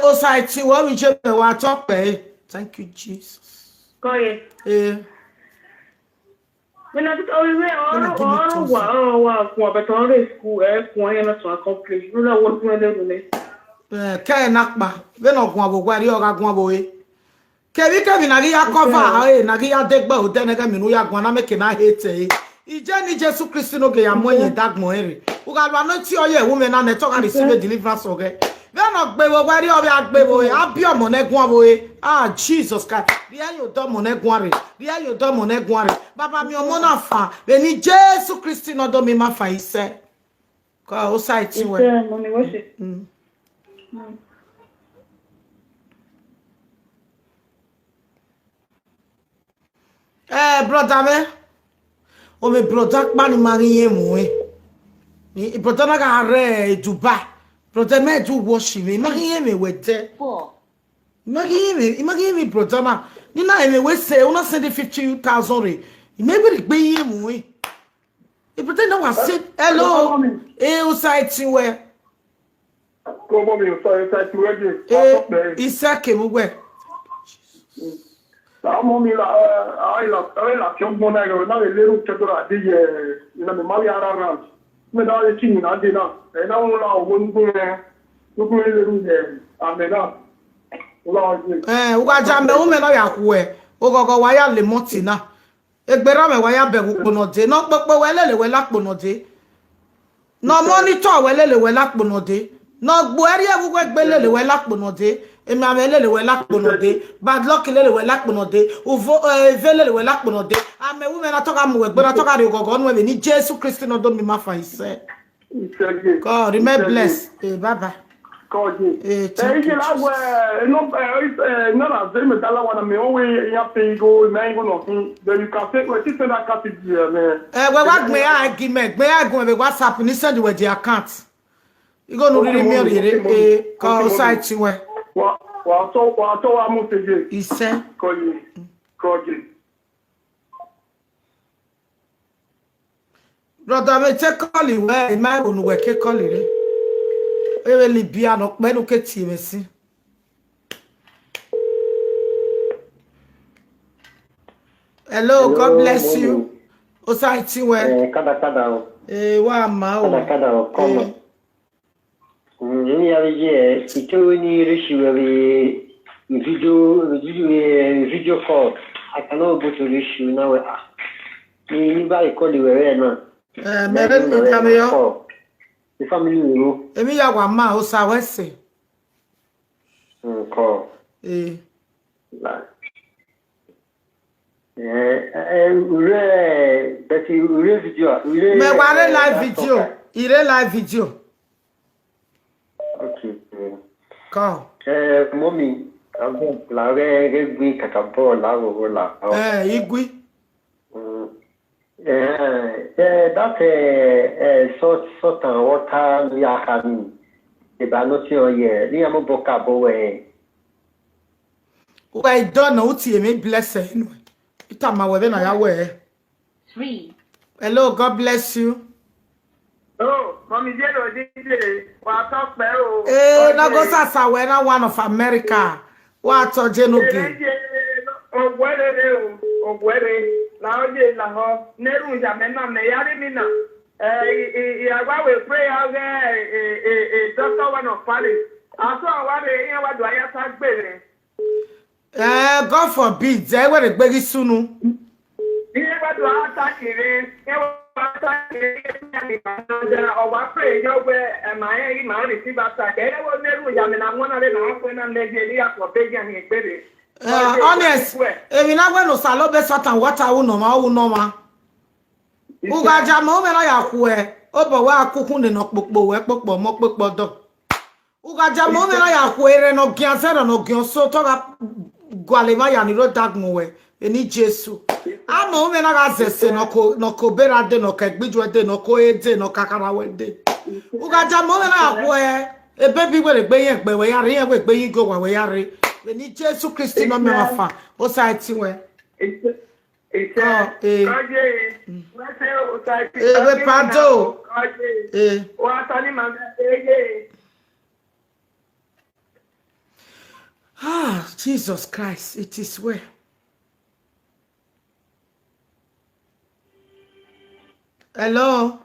O sa ti wo wi je me wa to pe. Thank you Jesus. Go ye. When I for better school for him to accomplish. You know what we do. Ke nakpa. We no gun abogwa ri o ga gun abowe. Kebi na ya cover na ya degba o denega mi no ya gun na make na hate ije ni Jesu Kristi no ge ya moyin dagmo ere. Uga lo no ti oye wo me na ne talk and receive deliverance oge. We are not gbebo wari o we agbebo e. Abi o monegwan bo e. Ah Jesus Christ. Bia yo do monegwan re. Bia yo do monegwan re. Baba mi o mo na fa. Be ni Jesus Christ no do mi ma fa ise. Ko o site we. Ise mommy worship. Brother me. O me brother pa ni mariye mu e. Ni brother na ga re Dubai. Brother me do worship me. Mariye me we te. Imagine me brother na. Ni na me we say una send 50,000 re. Maybe the gbe mu e. E brother na wa say hello. O site we. Come on, you sorry, site we. Isake mu we. La mommy la pion bona go na le ru chadora di ina me mali ara ran. Me da le chini na di na. E na la o ngu le ru de. Amena. Uga jambe o me na ya ku e. O gogo wa ya le moti na. Egbera me wa ya be ku pono de. No popo welele we la pono de. No monitor welele we la pono de. No gbo eri e wu gbelele we la pono de. Emi amelele we la pono de. Bad luck lele we la pono de. Uvo velele we la pono de. Ame wu me na toka mu we gbera toka re gogo no we ni Jesus Christ no do mi ma fa ise. God remain blessed. Bye bye. God. La no na ze me dala wana me owe ya pe go me go no then you can take we send that card me. We wa gbe argument, gbe agun we WhatsApp ni send we the account. You go no really me re ko site we. Wa to wa mo teje. Ise. Ko je. Brother me take call we my own we ke call re. Ewe Libya no penu ke ti me si. Hello, God bless you. O site we. Kada o. Wa ma o. Kada o komo. Ni ya je ito ni rishiwe video call. I cannot go to issue now. Ni ba call we na. Mere ni tame yo. The family you. Emi ya wa ma o sa wese. Call. La. But you video. Me ware live video. Ire live video. Okay. Call. Mommy, I'm la gbe kakapo la wo la. Igui. That sort of water we are having. The banoti on here. Ni amo boka bowe. I don't know what you may bless you. Ita ma we na ya we. 3. Hello, God bless you. Oh, mommy jelo DJ. Wa talk pe o. Na go sasa we na one of America. Wa to jenogi. Ogwere na oje la ho neru ja me na me yare mi na agba we pray out there doctor one of Paris aso wa re yan wa do aya sa gbere God forbid they were gbegi sunu iye wa do ata kire e wa ata kire ni o wa pray yo we ma yin ma receive ata ke e wo neru ja me na won na le na ko na Nigeria ko be ja ni gbere. Honest, emi na gbe no salobe Saltandwater wu no ma. Uga jama o me na ya ku e, o bo wa akukun ni no popo we popo mo popo do. Uga jama o me na ya ku ere no gian zero no gian so to ga gwale ma ya ni ro dagmo we, eni Jesu. Ama o me na ga zese no ko bera de no ka gbiju de no ko ede no kakara we de. Uga jama o me na ya ku e baby we gbe yen gbe we ya re yen we gbe yin go wa we ya re. We need Jesus Christ no me wafa. O site we. We pardon. Jesus Christ, it is well. Hello.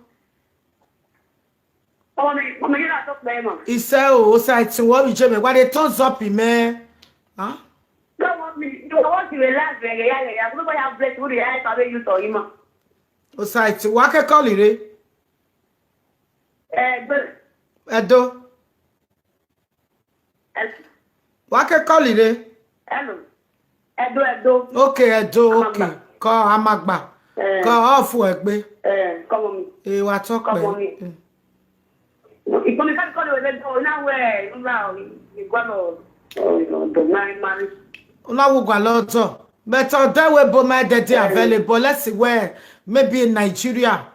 He said, "Oh, site what we jeme? What they turns up in me? Huh? Don't want me. You want to relax, yeah. I'm going to have blessed with the eyes of you to him. O site what can call it? But Edo. Wake call it. Hello. Edo. Okay, Edo, okay. Call Amagba. Call off work, be. Come on me. What talk, come on me. If you can't call you Edo, now where you go to marry. Una wo gwa loto. But there we bo my daddy available. Let's see where maybe in Nigeria.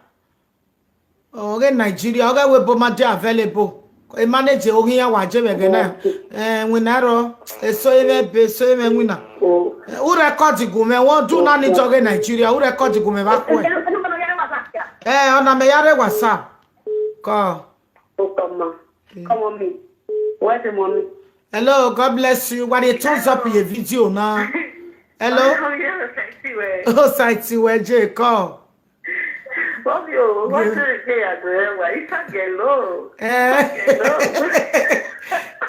Or in Nigeria, okay, we bo my daddy available. A manager ogi ya waje wege na. Winaro, so even winner. Who record gume won do na ni joge Nigeria. Who record gume ba ko. Ona me yare WhatsApp. Call. Come on me. Where's the mommy? Hello, God bless you. What you thumbs up your video now? Hello? Oh, Saiti Weje, call. What's the day at the way? You can't get low.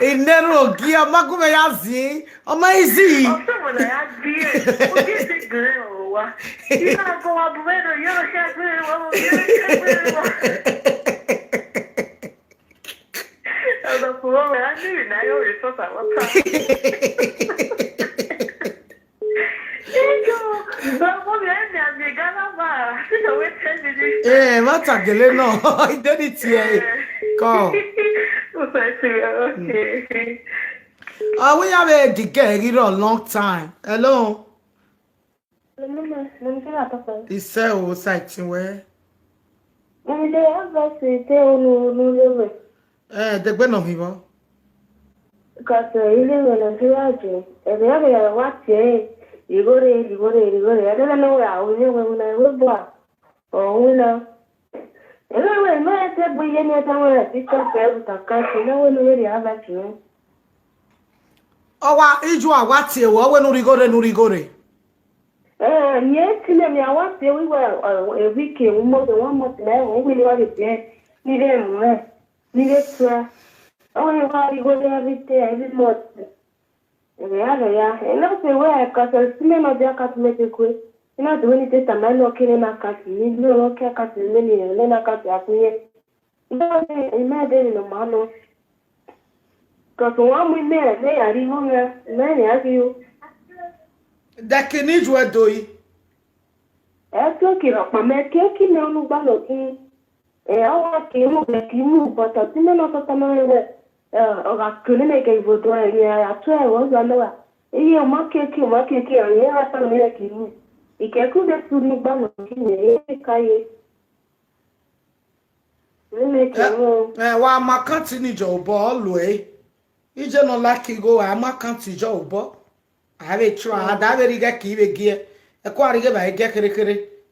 In Nero, Gia Magume Yazi, amazing. Someone I did. What is it, girl? You can't go up later. You're a fool. I knew now you're so what a gele no. I did it here. Call. We have a decay a long time. Hello. It's so exciting where. The Ben of him. Because you live in a village, and the other what you go there. I don't know where I will live when I will go. Oh, no. Anyway, my said we any time this with a country, no one really have that you. Oh, what you when Urigore. Yes, I want to we were a week, more than 1 month now, we will have it there. Needed to. Oh, you go there every month. And also where because I see my jacket make a quick. You know, when it is a man looking in a cat, you know, okay, cat is many, and then I got up here. No, imagine no man. Because one with me, they are even many of you. That can each word do it. I took it up, my cake, no, no, balloting. I want to move, but I didn't know what I'm I couldn't make a vote. I try was another. You mark cake, and you have some milk. You can't cook that food in Bano. Why my country job all way? You just not like you go. I'm a country job. I have a try. I very get gear. A quarter by get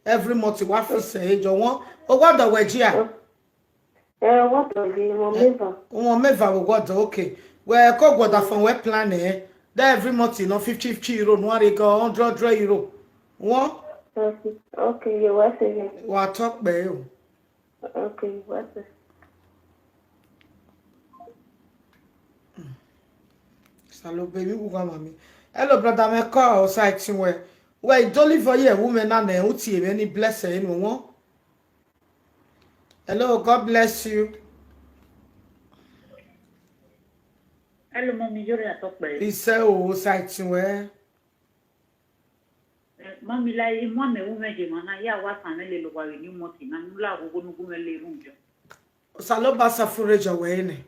every month. What for say, John? Oh, what the wedge here? What are you? What okay. Well, go go that from web plan there every month, you know, 50 euro, no, they go 100 euro. What? Okay, you what's it? What talk by you? Okay, what's it? Hello, baby, who come hello, brother, my call outside somewhere. Wait, don't leave for you, woman, and then uti any blessing, no one. Hello, God bless you. Hello, mommy, you're at top bay. He said, oh, sighting where? Mommy, like, in one woman, ya was an little while you mountain, and you love who go room. Salobasa forage away.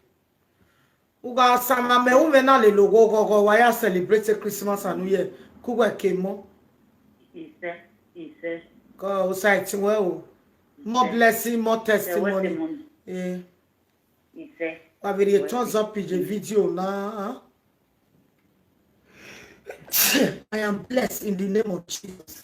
Uga sama me woman, a little go, why I celebrate Christmas and New Year. Kuga came more. He said, go sighting well. More blessing, more testimony. He said, I will turns up in the video now. I am blessed in the name of Jesus.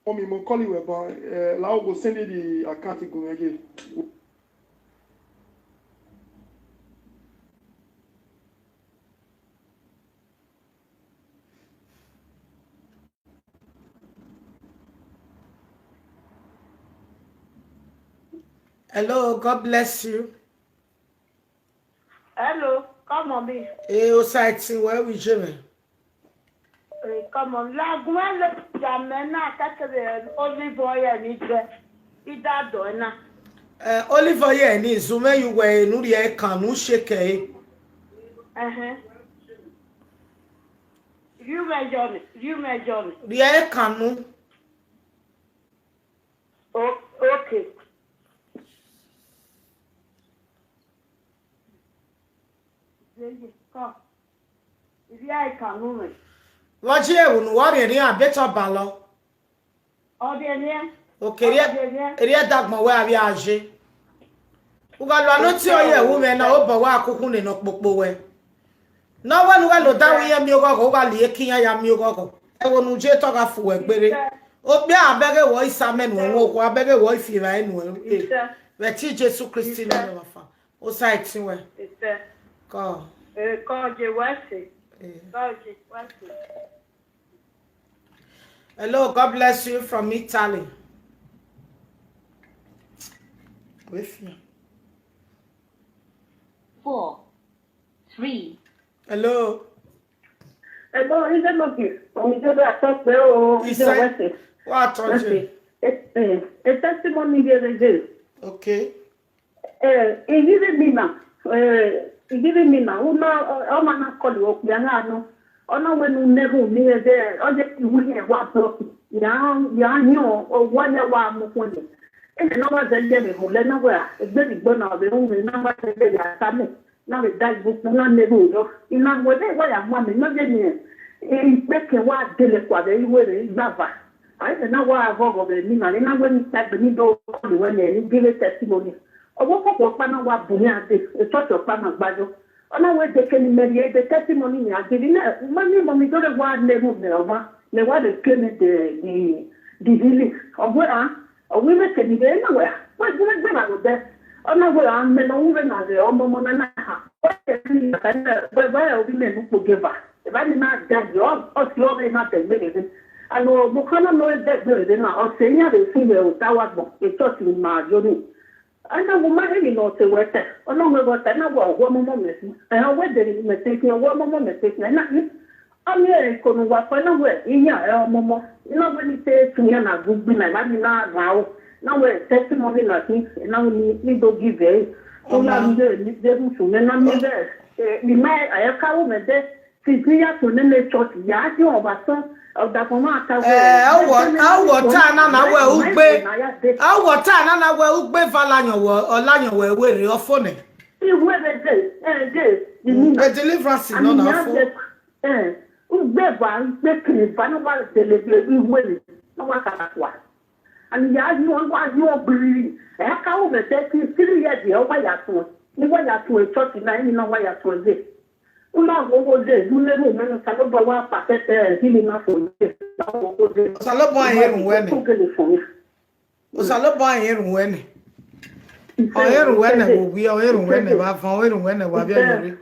Mommy, mon call you about là on go send the account again. Hello, God bless you. Hello, come on, me. Hey, where we Jimmy? Come on, la gueule. Jamena kakere olive oil ni je. Ida dona. Olive oil ni zume yuwe nuri e kanu sheke. You measure. Rie kanu. Okay. Rie kanu me. Waji unu wari ri abeta balo. Odenie. Okay, rie dagmo we abi aje. Uga lo anoti oye wu me na obo wa akukun ni no popo we. Na wa nu ga lo dawo ye mi ogogo ga le kiyan ya mi ogogo. E wonu je to ga fu egbere. O bi abege wo isamen wo ko abege wo ifira enu e. We ti Jesu Christi na me fa. O sai tin we. Ko. Ko je wase. Ko je wase. Hello, God bless you from Italy. With you. 4, 3. Hello. Hello, is it okay? We do that talk there or is it what? A testimony there. Okay. Give me now. Una mana call you no. Ona when never me there. O just we have what ya nyo o wanya wa mo kwani. And no was the day who let nowhere. A very bona of the only number that ya same. Now it does book no never. In a way why I'm one no get in making what delicate they were never. I don't know why I go over the Nina, and I went back the middle when they give a testimony. Or what for Pana wa Bunya, a church of Pana Bajo. On our way they can mediate the testimony. I didn't know. Money, when we go to one level, they want to claim the healing of where or women can be anywhere. What do I do out there? On our way, I'm men over as the Omona. Where are women who give us? If I did not get your or slowly not a minute. I know Bukana knows that building or saying the female tower, a church in Marjorie. I know woman really not a wetter. Along with what I know about one moment. And how whether it may take me a woman mistake. I'm here in Konuwa, nowhere in your Momo. You know when you say to me, and I would be my money now. Now we're testimony like me, and now we don't give it. Oh, I'm there, and I'm there. We might, I have come with this. To the church, yeah, you know, but of the format. What time na we ugbe? What time na we ugbe valanyo or lanyo we your phone? You were the deliverance no na phone. Ugbe ba ugbe ba no wa deliver we will no wa ka kwa. And ya you want you believe. E ka o be 3 years e o wa ya to. Ni wa ya to e church na ni no wa ya to dey. Salobo ayeru wene. Salobo ayeru wene. Ayeru wene wo bi ayeru wene ba fan ayeru wene wa bi ayori.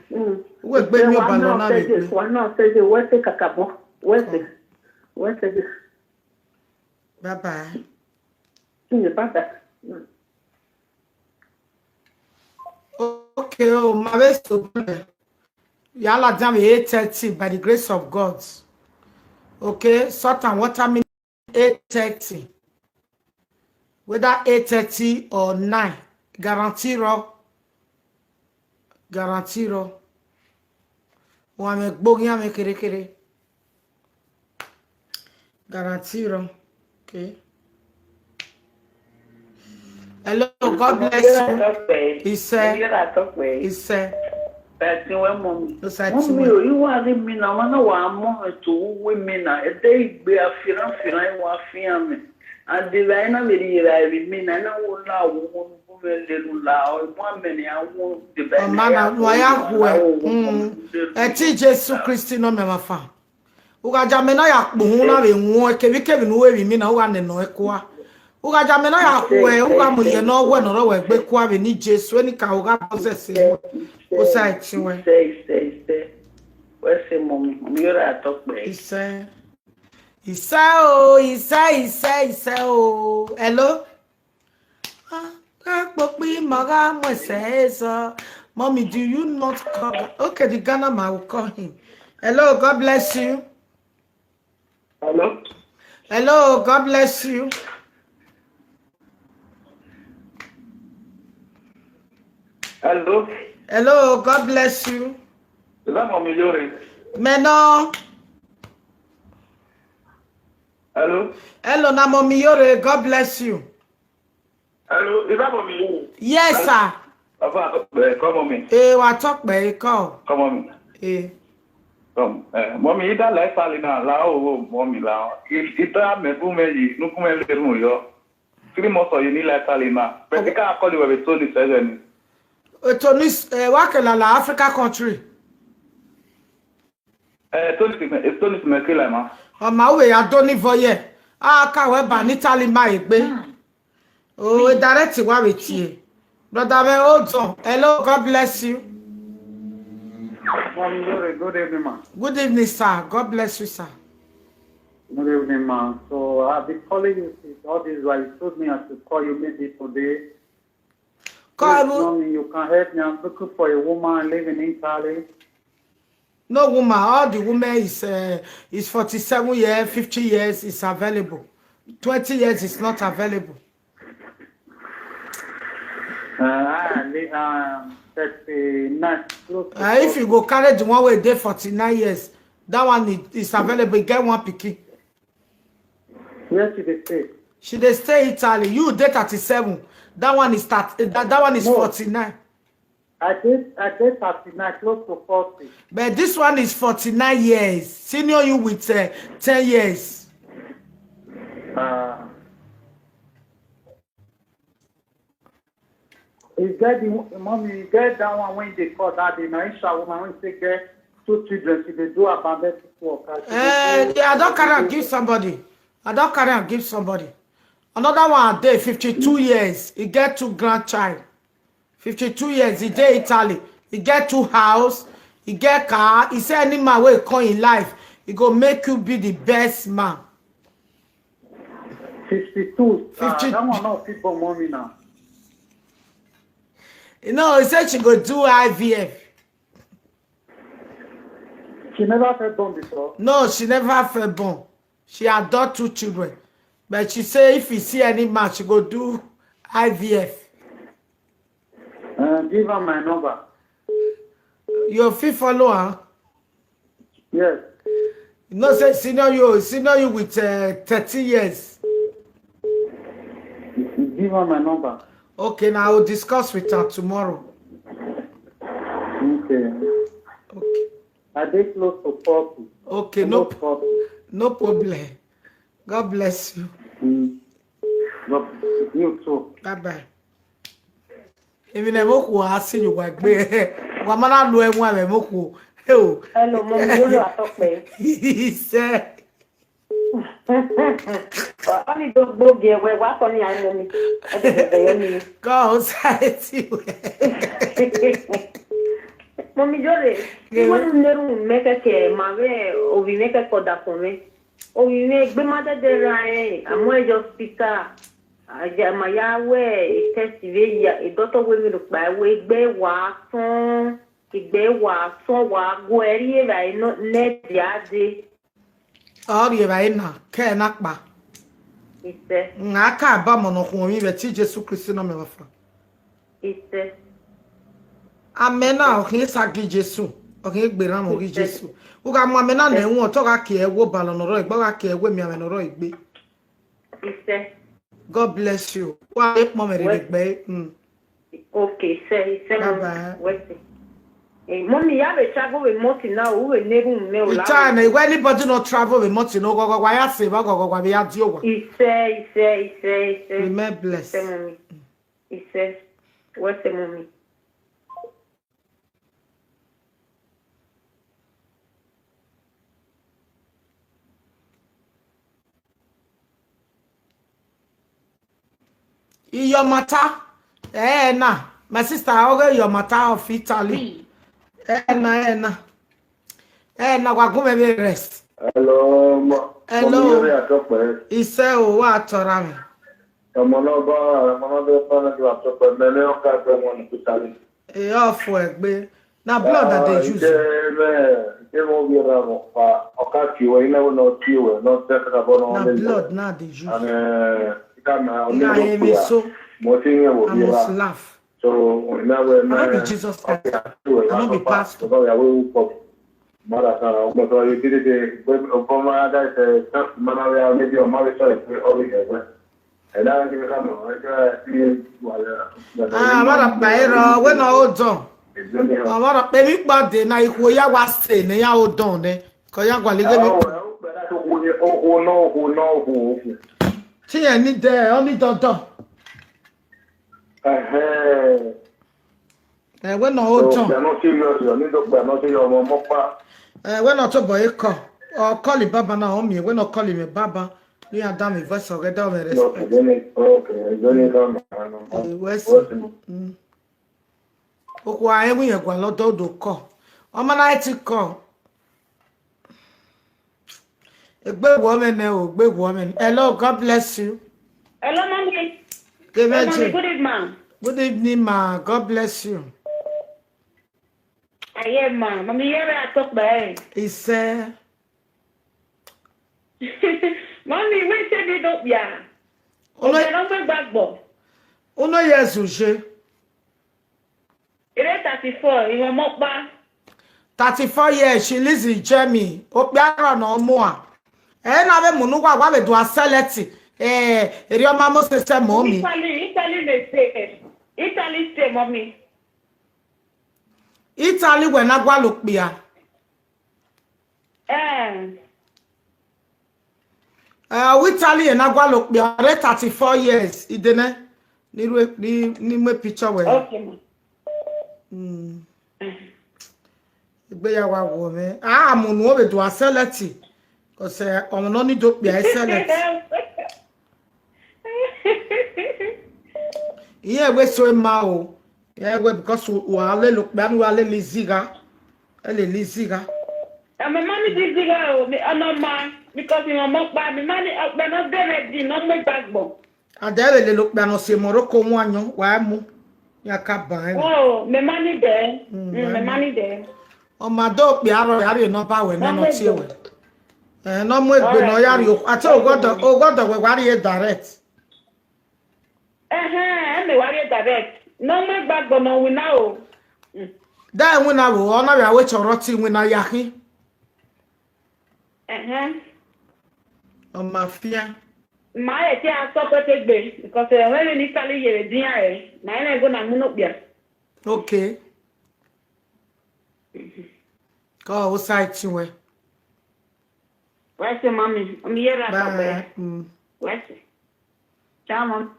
We gbe mi oba lo na bi. One now say the west kakabo. West. Bye bye. Okay, oh my best. Yala jam 8:30 by the grace of God. Okay, Saltandwater minute 8:30. Whether 8:30 or 9, guarantee ro. Wa me gbogia me kere. Guarantee ro. Okay. Hello, God bless you. He said. But mommy, you are in me now. I know I'm to women. A day be a feeling was fearing. And the line of it, I mean, I know now little loud 1 minute. I won't the best. Jesu Christi no me fa. Uga jamena ya kpuhuna we nwo kebi no we mi na uga ne no ekwa. Uga jamena ya kwe uga mu ye no we no ro we gbe kwa be ni Jesu eni ka uga process e. O sai chinwe. Stay. Where's the mom? You're at talk me. Isa oh. Hello? Mommy, do you not call? Okay, the Ghana man will call him. Hello, God bless you. Hello? Hello, God bless you. Hello. Hello, God bless you. Is that Mommy Iyore? Meno. Hello. Hello, na Mommy Iyore. God bless you. Hello. Is that Mommy Iyore? Yes, sir. Come on me. What talk by call? Come on me. Come. Mommy, ida like Salina, lao, mommy, lao. Ida me bume, no come le yo. 3 months you need like Salina. But you can't call you with Tony Seven. Tunis, la Africa country. Tony Mekila, ma. On my way, I don't even voye. Ka we ban Italy ma egbe. Oh, direct wa with you. Brother, me hold on. Hello, God bless you. Good evening, ma. Good evening, sir. God bless you, sir. Good evening, ma. So I've been calling you since all this while. You told me I should call you maybe today. Call me. You can help me. I'm looking for a woman living in Italy. No woman. All the women is 47 years, 50 years is available. 20 years is not available. 39. If you go carry the one way there 49 years, that one is available. Get one picky. Where should they stay? Should they stay Italy? You date 37. That one is that one is 49. I did 39, close to 40. But this one is 49 years. Senior you with 10 years. Is that the mommy? You get that one when they call that the naija woman when they get 2 children, she they do abandoned work. I don't carry and give somebody. I don't carry and give somebody. Another one a day, 52 years. He get 2 grandchild. 52 years. He day Italy. He get 2 house. He get car. He say any man will come in life. He go make you be the best man. 52. That one not people mommy now. You know, he said she go do IVF. She never felt born before? No, she never felt born. She adored 2 children. But she say if you see any man, she go do IVF. Give her my number. You fit follow her? Yes. You know, say senior you with 30 years. Give her my number. Okay, now I will discuss with her tomorrow. Okay. I did close to 40. Okay, no problem. God bless you. You too. Bye-bye. Even if you ask you what Wamana lo emu ave moku. Hello, mommy, you are talking. He said. Only don't go get where what only I know me. Go outside you. Mommy Iyore, you want to make a care, Mave, or we make a code for me. Or we make the mother de Rai, and where your speaker. My Yahweh, Testiveya, a daughter women look by way, bear was son, if they were so what, go area, I not net the other. Oh, you are in her, care not back. He said, I can't bum on whom you teach Jesus Christ. He said, Amena, he's a Jesus. Okay, Beram or Jesus. Who got my men and won't talk a care, wo ballon or but I care with me and a roy be. He said, God bless you. Why, Mamma, okay, say, bye. Mommy, you have a travel with Monty now, who will never know. China, when anybody not travel with Monty, no go, why I say, why we are deal. He say, Remember, bless. He says, what's the mommy? Your matter, na my sister, I your matter of Italy. Na, wa go me rest. Hello. He say o wa tora me. Off egbe. Na blood that they use. will be around Okaki, or you never know, you not set about all the blood, not the juice. And so Motinga will be laugh. So now I be Jesus Christ. I don't be pastor. Mother, but you did it. Obama, that's Manaria, maybe on Marisol, and I give it a Mother, when all done. I want to pay back the night who ya was saying, and ya would done, eh? Because ya want to get who. See, I need there, only done. When all done. They're not serious, you need to not your moppa. When I talk about call or call it Baba now, me, when I call him a Baba, you are damn voice or get down with respect. Okay, West. Why we are going to call? I'm an IT call. A big woman, a big woman. Hello, God bless you. Hello, mommy. Good evening, ma. Good evening, ma. God bless you. I am, ma. Mommy, here I talk by. He said, Mommy, wait till you don't, yeah. Oh, I don't go backbone. Oh, no, yes, you It is 34. You want back? 34 years, she lives in Germany. Opiara no more. Na be munu kwa be do aseleti. Eri o mama se se mommy. Italy stay, mommy. Italy we na gwa lokpia. Italy na gwa lokpia 34 years. Idene ni me picture we. Okay, ma. Igbeyawa wo me. Munu o be do aseleti. Cause on no need to be excellent. Yeah, we so mao. Yeah, we because we are look man we are liziga. Liziga. My money liziga no man because you want buy me money up but not ready not my backbone. And there look man no say Morocco wanyo wa mu. Ya ka ban. Oh, my money there. My money there. O ma do pe aro yare no ba we no tie we. No more no yari ati ogodo we wari direct. Me wari direct. No more backbone no we now. That when I will honor ya we choroti when I yahi. On my fear. My tia stop take be because when in Italy you dey here. Na go na munobia. Okay. Go outside chiwe. Where's your mommy? I'm here at the Where's it? Ciao, mom.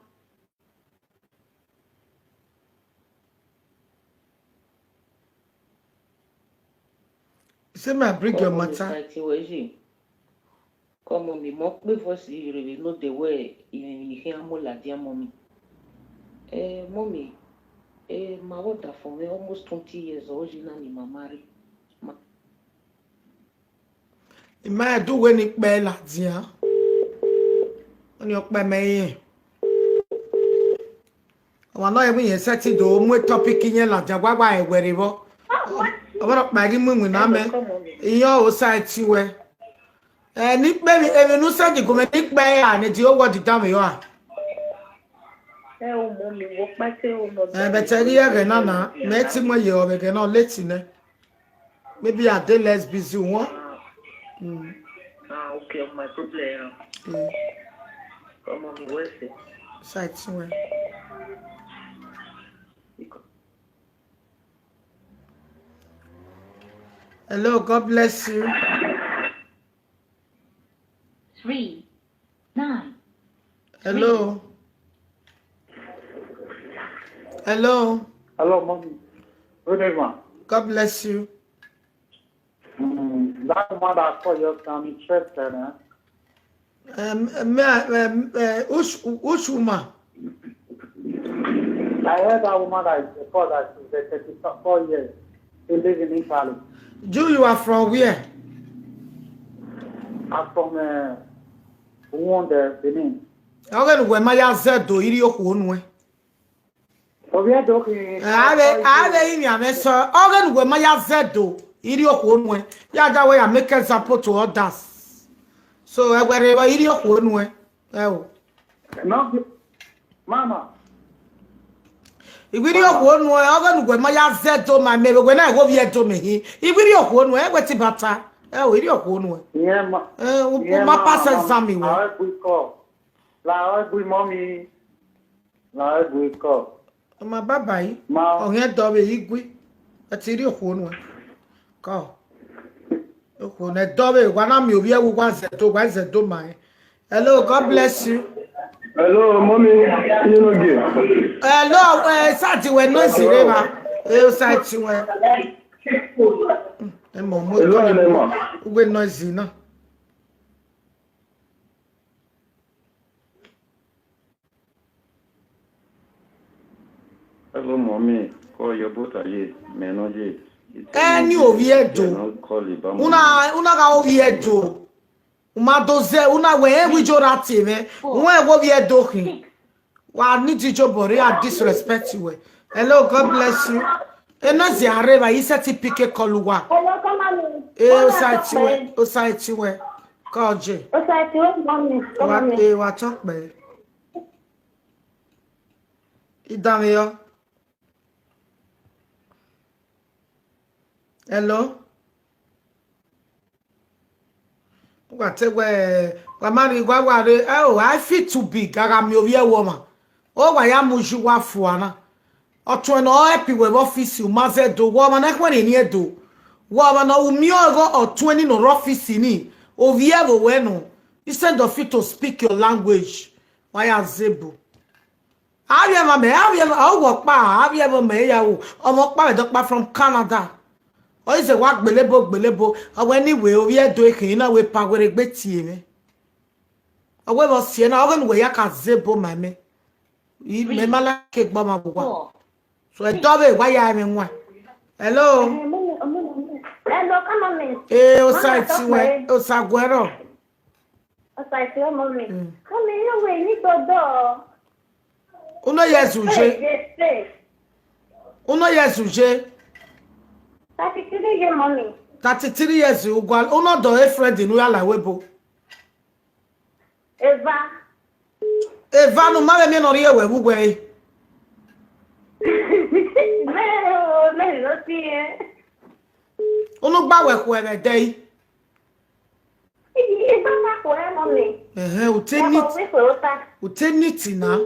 Say me bring your matter. Come on, me mock before see you really know the way in here mola dear mommy. Mommy, my water for me almost 20 years old, you know, my married. Ima do when it be la dia. On your pe me. Wa no even ye set do mu topic yen la dia gbagba e weribo. Oboro pa gi mu na me. Iyo o site we. Ni pe mi e nu se di go me ni pe ya ni di o wo di dam yo a. O mo mi wo pa te o no. Better here na me ti mo ye o be ke no late ne. Maybe I dey less busy one. Okay, my problem. Come on, where's it? Side somewhere. Hello, God bless you. 3, 9. Hello. Hello. Hello, mommy. Good evening. God bless you. That one that called you, I'm interested, Which woman? I heard that woman that is called that she's 34 years. She lives in Italy. You are from where? I'm from Benin. Okay, when my Zedo, you own. So we are talking. I in Yameso. Okay, when my Zedo. iri okwonwe ya ga we ya make example to others so wherever iri okwonwe no mama igwiri okwonwe oganugwe ma ya zedo ma mebe gwe na go bi edo mehi igwiri okwonwe egweti bata iri okwonwe ma pass exam we la egwi mommy la egwi ko ma baba yi ohen do be igwi ati iri okwonwe ko okwonwe do be gwa na mi obi ewu gwa zedo ma hello god bless you. Hello, mommy. You know good. Hello, Sati we no sirema. Sati we. Hello, we no zina. Hello, mommy. Call your daughter here. Menoje. Any oviedo. Una ga oviedo. Uma doze una we wijo rati me we go be dohin wa need to bore a disrespect you. Hello, god bless you. Ena zi areva iseti pike koluwa osaiti we koje osaiti we mami wa talk be idame yo. Hello. I fit to be garamioria woman. Oh, I am Mujua Fuana. Or to an happy with office you mother do woman like one in here do. Woman or miogo or 20 no office in me. Oh, we ever bueno. Instead of it to speak your language. Why are zebu? Have you ever made? Have you ever walk by? Have you ever made? Or walk by from Canada? Or is a work belebo or anyway we are doing in a way power a bit me. A way was seen organ way I can zebo mammy. You may like cake bomb. So I double why I am one. Hello. Hello, come on me. Osaguero. Osaguero, mommy. Come in away, little door. Uno yes, Uje. Uno yes, Uje. 33 years, mommy. 33 years, ugwal. Uno do a friend in Uyala Webo. Eva. Eva no mave me no rie we bugwe. Me no tie. Uno gba we ko ere dey. Eva na ko e mommy. Uteniti na.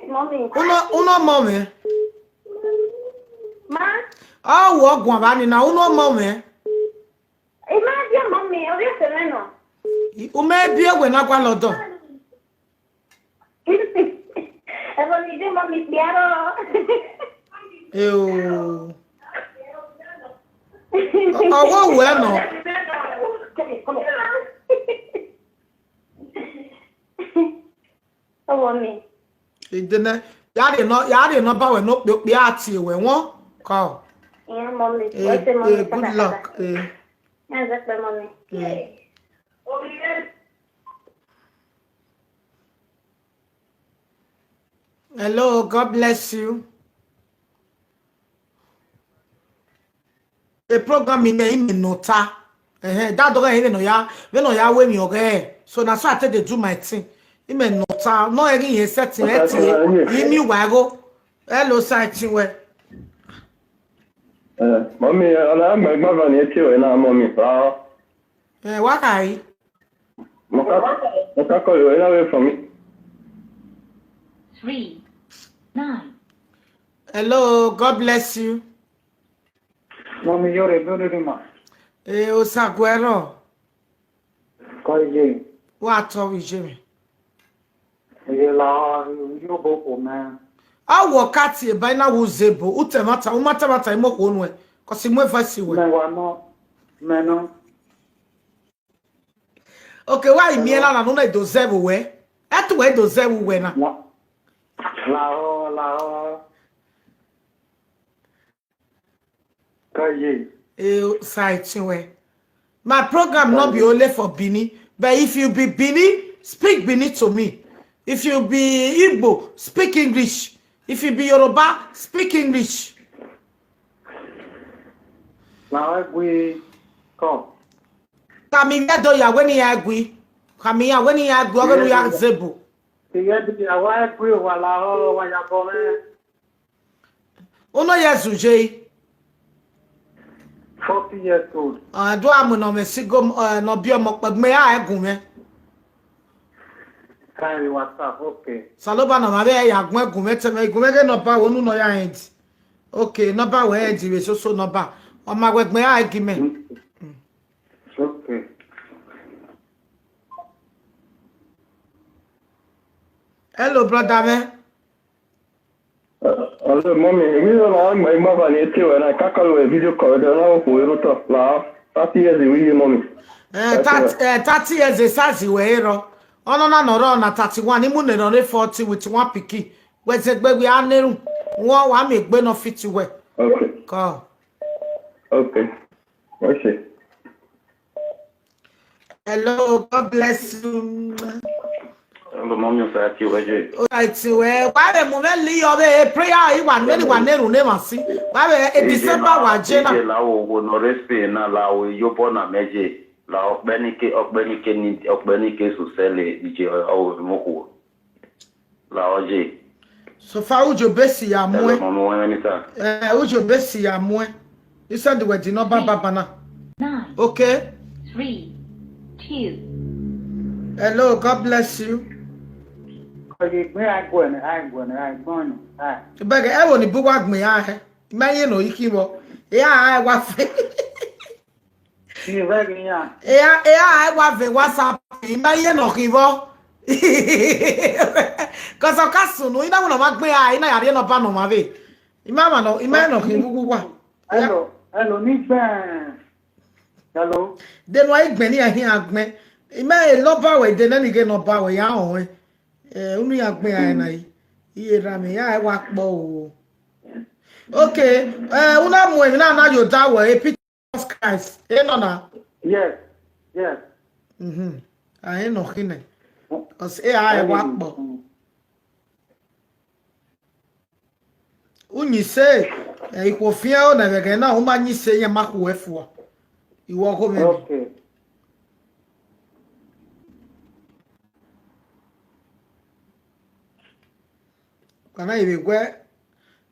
Mommy. Uno mommy. Ma? Oh, walk one bani na uno mommy. Imagine mommy, o ye semeno. Ume bie we na gwa lodo. Evo ni de mommy piaro. Eu. Oh, bueno. Oh, mommy. Idene yari no ba we no pe ati we won ko. Yeah, mommy. Good luck. Yeah, that's my mommy. Hello, God bless you. A program in nota. That dog even no ya, we no ya we mi oge. So na so I take to do my thing. Ime nota, no again he setting it. Imi wago. Hello, site we. Mommy, I am my mother near you and I'm mommy. What I? Moka call you away from me. 3, 9. Hello, God bless you. Mommy, you're a beautiful man. Osaguero. Call you. What are we doing? You both, man. I walk at you by now, Zebo, Utamata, Umatamata, Mo one way, because you move us. No. Okay, why me and I don't know those everywhere? At the way those everywhere now. La. My program not be only for Bini, but if you be Bini, speak Bini to me. If you be Igbo, speak English. If you be Yoruba, speak English. La we come. Kami do ya weni ya gwi. Kami ya weni ya gwi ogenu ya zebu. Tiye di awa we wala ho wa ya ko me. Uno yesu je. 40 years old. Do amu no me sigo no bi omo me ya egun me. Kai WhatsApp, okay. Saloba na ma be ya gun egun me teme egun me ke no ba wonu no ya end. Okay, no ba we end we so no ba. O ma we me ya egi me. Okay. Hello brother man. Hello mommy, we don't my mother need to and I cackle a video call now for Ruta. La 30 years we mommy. 30 years is as you were. Ono na no run na 31 imu ne no 40 with one pikin. We say gbe we aneru. Won wa me gbe no fit we. Okay. Go. Okay. Okay. Hello, God bless you. Hello, mommy, of that you were. Alright, well, why mo me li o be prayer yi wan me wan neru ne masi. Why be December wa je na. La wo no respect na la wo yo bona meje. La okbenike ni so sele dije o moko. La oje. So far ujo besi ya mwe. Mama wen nita. Ujo besi ya mwe. You said the word no baba na. 9. Okay. 3, 2. Hello, God bless you. I go on. Bege e woni bugwa gme ya he. Maye no ikiwo. Ya wa fe. Ni vegi ya. Ya wa fe WhatsApp. Maye no kiwo. Cause okasu no ina wona magbe ya ina yare no ba no ma be. Imama no kiwugwa. Hello, ni gbe. Hello. Den wa igbe ni ahin agbe. Ima e lo ba we den ni ge no ba we ya hon. Unu ya gbe ya na yi. Iye ra mi ya wa po o. Okay. Una mu e na yo da we picture of Christ. No na. Yes. Ah no kine. Cause I wa po. Unyi se ikofia o na be na o ma nyi se yen maku efu. Iwo ko me. Okay. Kana ibe gwe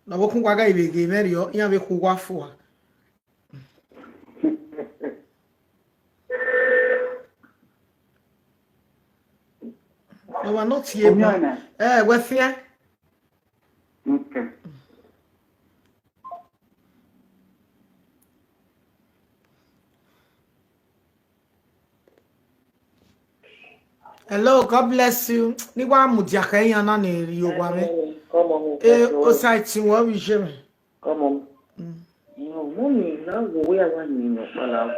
na boku kwa ga ibe ge merio ya be ku gwa fu a. No wa not here. We fear. Okay. Hello, God bless you. Ni wa mudia kan yan na na ri o wa me. O site wo wi je me. Come on. No, mommy, now go where I want you pala.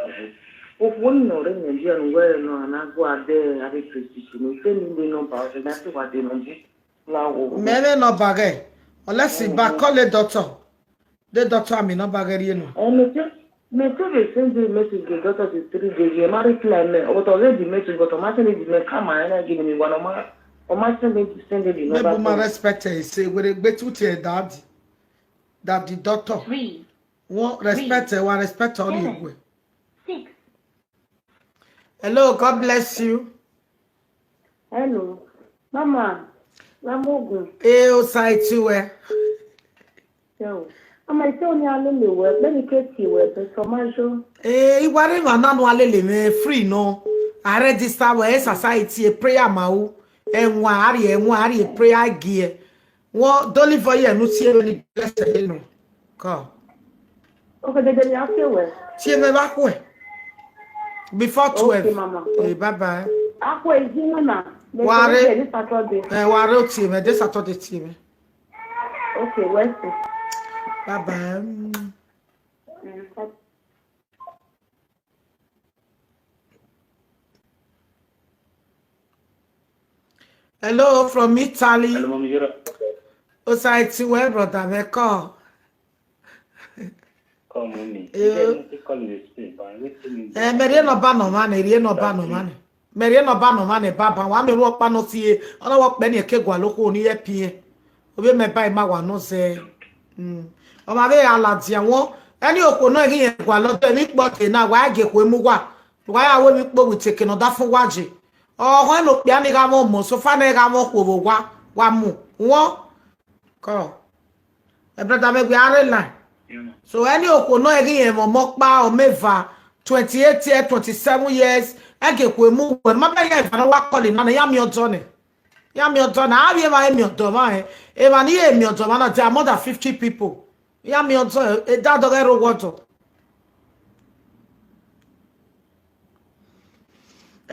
Of one no re Nigeria no where no na go ade ari precision. Say ni no ba se na se wa de no ji. La wo. Me no bagay. Unless ba call the doctor. The doctor me no bagay ri no. Me tell you send the message the doctor is 3 days. You marry plan me. But already message but automatically me come and give me one of my send it the number. Me respect say we be to tell that the doctor 3. One respect one respect all you. 6. Hello, God bless you. Hello. Mama. Lamogun. O site you where. Yo. Ama ise oni alele we medicate we be somajo. Iware ma nanu alele me free no. I register we society a prayer ma o. Enwa ari prayer gear. Won don't for you no tie ni bless you no. Ko. Okay, de ni ase we. Tie me ba ko. Before 12. Okay, mama. Bye bye. Akwa ejinu na. Ware. Saturday. Ware o tie me this Saturday tie me. Okay, wait. Bye bye. Hello from Italy. Hello, mommy. O site well, brother. Me call. Come mommy. Merie no ba no man, merie no ba no man. Merie no ba no man baba. Wa me wo pa no tie. Ona wo pe ne kegwa loko ni ye pie. Obi me ba ma wa no se. O ma be ala dia won Any okono egi kwa lodo mi pote na wa ge kwe mu wa ya we mi po with take no da fun waje o when no pia ni ga mo so fa na ga mo ko wa mu won ko e brother me gbe are line so any okono egi mo pa o meva 28 years 27 years ege kwe mu we ma ba ya fa na wa call na ya mi odo ne na abi ma mi odo ma e ma ni e mi odo ma na there are more than 50 people ya mi odo e da do ero woto.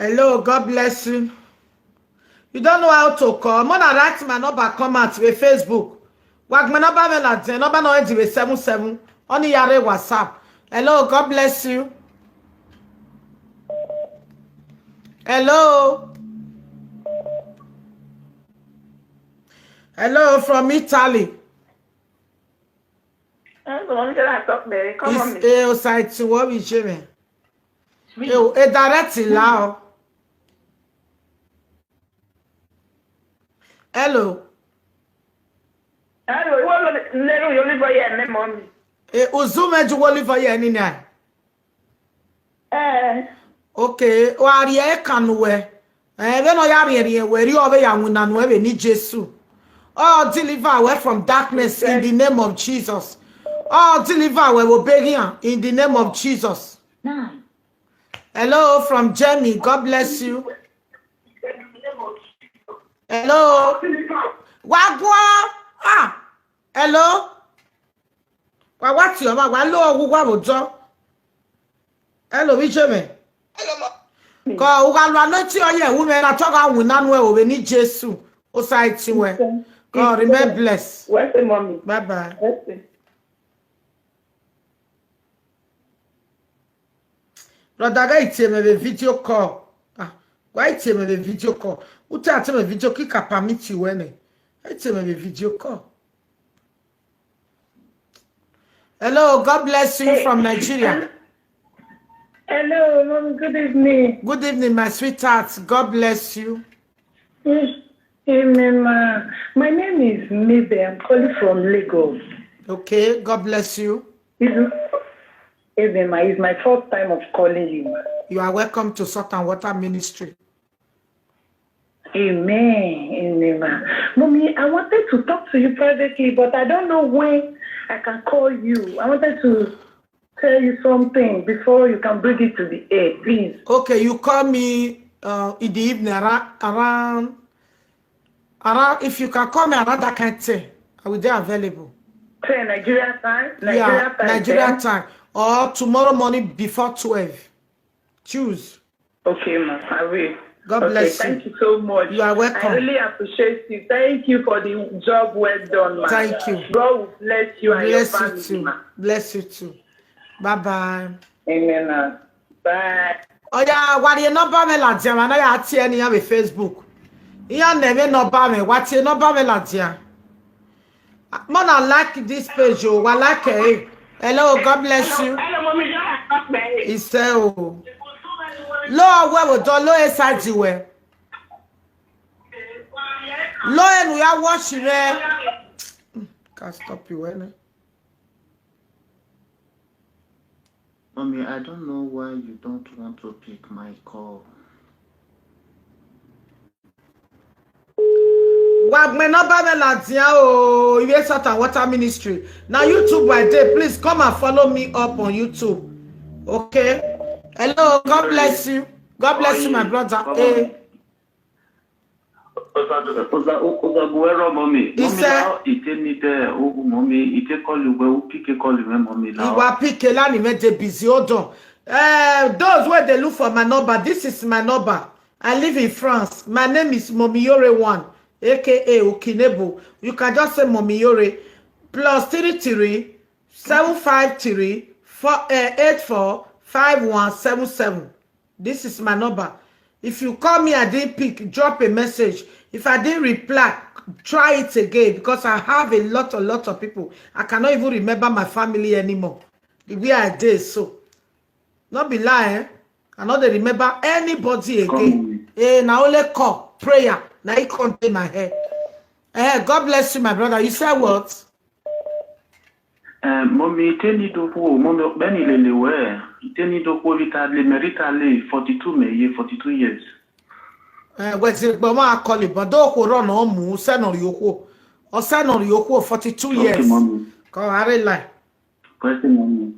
Hello, God bless you. You don't know how to call. I'm gonna write my number comment with Facebook. Wag my number me la ten number no 77 on iyore WhatsApp. Hello, God bless you. Hello. Hello from Italy. Come on. It's side to what we share. E direct là. Hello. Hello, you live here, mommy. Uzume ju live here ni na. Okay, o ari e kanwe. Be no ya ri we ri obe ya nwuna no e ni Jesus. Oh, deliver away from darkness in the name of Jesus. Oh, deliver away obedience in the name of Jesus. 9. Hello from Jamie. God bless you. Hello. Wagwa. Hello. What's your ma? Hello, hello, Bijeme. Go ugalwa no ti oye women na talk awun nanu e owe ni Jesus. O side ti we. God remain blessed. Where's the mommy? Bye bye. Brother, guy tell me the video call. Why tell me the video call? Who tell me video call can permit you when? I tell me the video call. Hello, God bless you from Nigeria. Hello, mom. Good evening. Good evening, my sweetheart. God bless you. Amen, ma. My name is Maybe. I'm calling from Lagos. Okay, God bless you. Amen, ma. It's my first time of calling you. You are welcome to Saltandwater Ministry. Amen. Amen, ma. Mommy, I wanted to talk to you privately, but I don't know when I can call you. I wanted to tell you something before you can bring it to the air, please. Okay, you call me in the evening around. If you can call me around that kind of thing, I will be available. Say Nigeria time? Nigeria time. Or tomorrow morning before 12. Choose. Okay, ma. I will. God bless you. Thank you so much. You are welcome. I really appreciate you. Thank you for the job well done, ma. Thank you. God will bless you and your family. Bless you too. Ma. Bless you too. Bye-bye. Amen, ma. Bye. Oh yeah, what you number me la dia na ya tie ni on Facebook. Ya name number me, what you number me la dia. Man, I like this page, oh, I like it. Hello, God bless you. Hello, mommy. He said, oh. Lord, where we do low inside you where? Low and we are watching there. Can't stop you, eh? Mommy, I don't know why you don't want to pick my call. Wagme number me la dia o, Iwe Saltandwater Ministry. Now YouTube by day, please come and follow me up on YouTube. Okay? Hello, God bless you. God bless you, my brother. Hey. He said, Iwa pick la ni me dey busy. Hold on. Those where they look for my number, this is my number. I live in France. My name is iyore 1, aka Okinebo. You can just say iyore +33 753 84 5177. This is my number. If you call me, I didn't pick, drop a message. If I didn't reply, try it again, because I have a lot of people. I cannot even remember my family anymore. The way I did so. Not be lying. I not remember anybody again. Now only call prayer. Now it can't in my head. God bless you, my brother. You said what? Mommy, teni doko, mommy, beni lele we. Teni doko rita le 42 years. Wezi bama call it, but do ko run on mu seno yoko. O seno yoko 42 years. Okay, mommy. Come are lie. Question, mommy.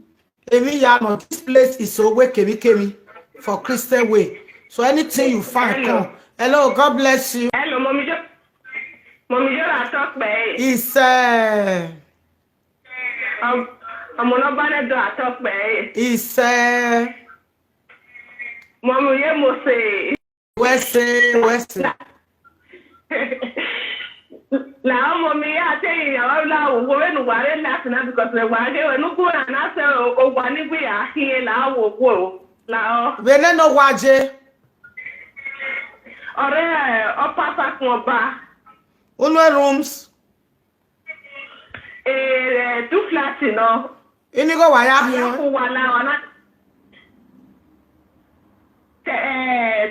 Emi ya no, this place is so way kemi for Christian way. So anything you find, come. Hello, God bless you. Hello, mommy. Mommy, just talk by. It's I'm not gonna do a talk by. It's Mommy, you must say. West. Now, mommy, I tell you, I'm going to worry nothing because the one day when you go and answer or one we are here now will go. Now, Vene no waje. or papa from bar. Uno rooms. 2 flats, you know. Inigo waya here.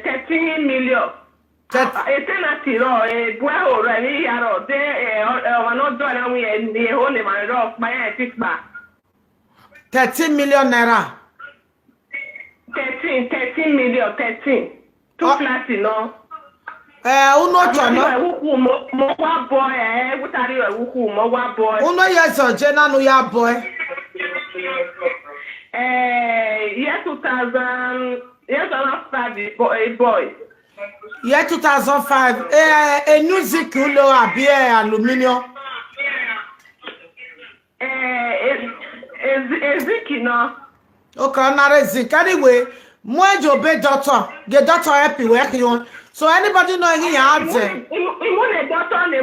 13 million. Eternity, well, already, we're not doing it. The whole my rock, my back. 13 million naira. 13 million, 13. 2 flats, you know. Uno chono. Mo boy, what are you? Mo boy. Uno yes or Jenna no ya boy. Year 2000. Yes, I'm boy. Year 2005. A new zinc ulo abi aluminium. Zinc, no. Okay, not zinc. Anyway, Mojo be doctor. The doctor happy work you. So anybody know he has it? Immune doctor, say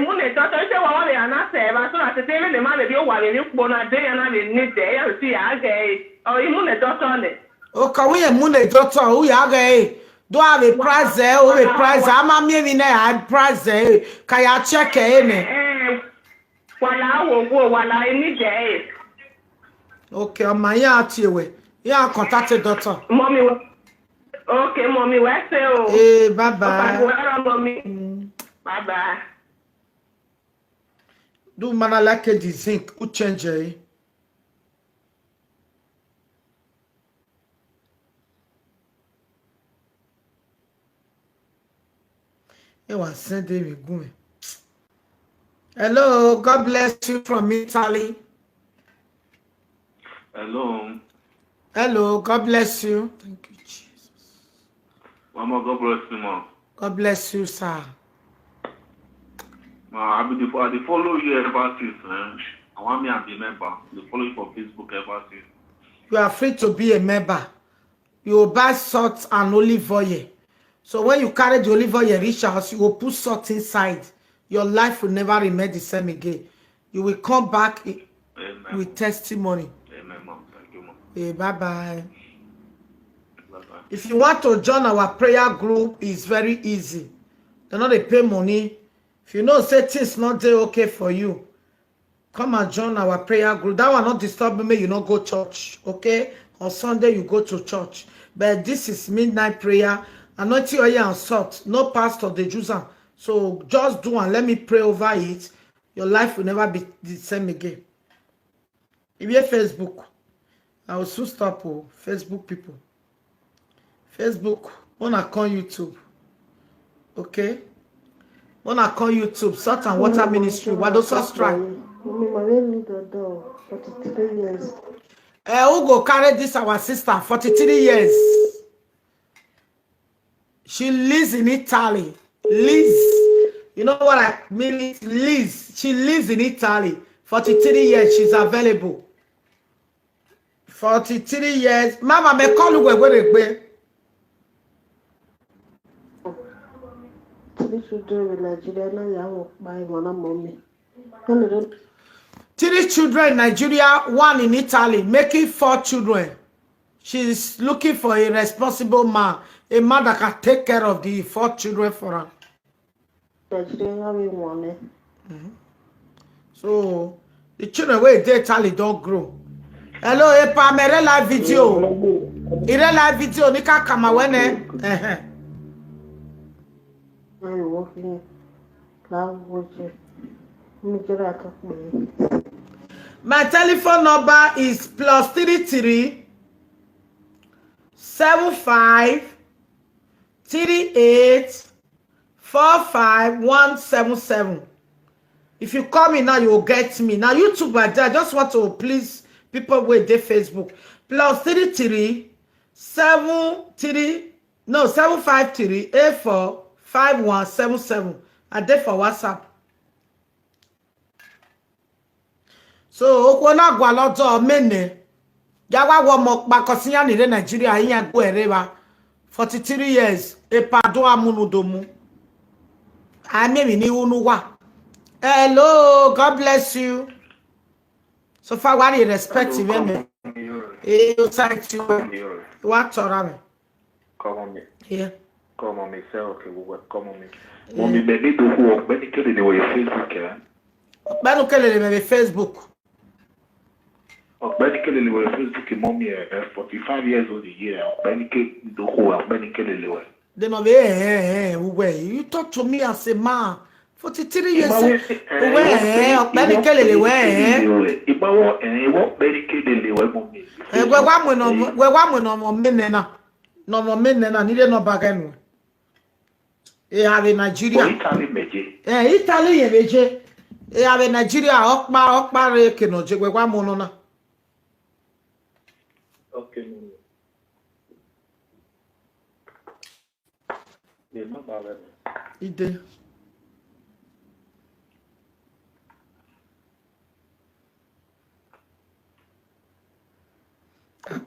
what we are not saying, but so that the table the man you want you born a day and I need there. You see, I gay or immune doctor. Okay, we immune doctor who ya gay. Do have a price there, or a price. I'm a millionaire price there. Can you check it? While I need there. Okay, my yard way. Yeah, contact doctor. Mommy. Okay, mommy, where say oh? Hey, bye-bye. Where mommy? Bye-bye. Do man like the zinc, who change it? You was sending me go. Hello, God bless you from Italy. Hello, God bless you. Thank you, Jesus. Mama, God bless you, ma. God bless you, sir. I follow you ever since. I want me to be a member. They follow you for Facebook ever since. You are free to be a member. You will buy salt and olive oil. So when you carry the olive oil reach house, you will put salt inside. Your life will never remain the same again. You will come back with testimony. Amen, ma'am. Thank you, ma'am. Hey, bye-bye. If you want to join our prayer group, it's very easy. They're not they pay money. If you know say things not there okay for you, come and join our prayer group. That will not disturb me. You not go church, okay? On Sunday you go to church. But this is midnight prayer. Anointing oil and salt. No pastor they use them. So just do and let me pray over it. Your life will never be the same again. If you have Facebook, I will soon stop. Facebook people. Facebook, when I call YouTube. Okay? When I call YouTube, Saltandwater Ministry, what does that strike? Mommy, my baby need a dog. 43 years. Who go carry this our sister? 43 years. She lives in Italy. Liz. You know what I mean? Liz. She lives in Italy. 43 years. She's available. 43 years. Mama, me call you where 3 children in Nigeria. Now you have my mommy. 3 children in Nigeria, 1 in Italy, making 4 children. She's looking for a responsible man, a man that can take care of the 4 children for her. So the children where they Italy don't grow. Hello, Epa, me live video. Ire live video, nika kama wene. My telephone number is +33 75 38 45 177. If you call me now, you will get me. Now, YouTube, I just want to please people with their Facebook. +33 753 84 5177. And there for WhatsApp. So, okwana gwalodo mene. Yawa wo mo bakosinya ni re Nigeria yin agbo ereba. 43 years. E pardon amunudomu. Ame ni unu wa. Hello, God bless you. So far, what do you respect me? Eh, you thank you. What are Come on me. Yeah. Come on me. Say okay, come on me. Mommy, baby, do who? When kill the way Facebook, eh? When kill the Facebook. When kill the way Facebook, mommy, 45 years old a year. When kill the who? When kill the way. They no way. You talk to me as a man. 43 years old. When kill the way. Ibawo, what when kill the way, mommy? We want no menena. No more menena. Need no bargain. E have Nigeria. Italy meje. Italy ye meje. E have Nigeria. Okpa re kenoje. We want monona. Okay. Not bad. Ide.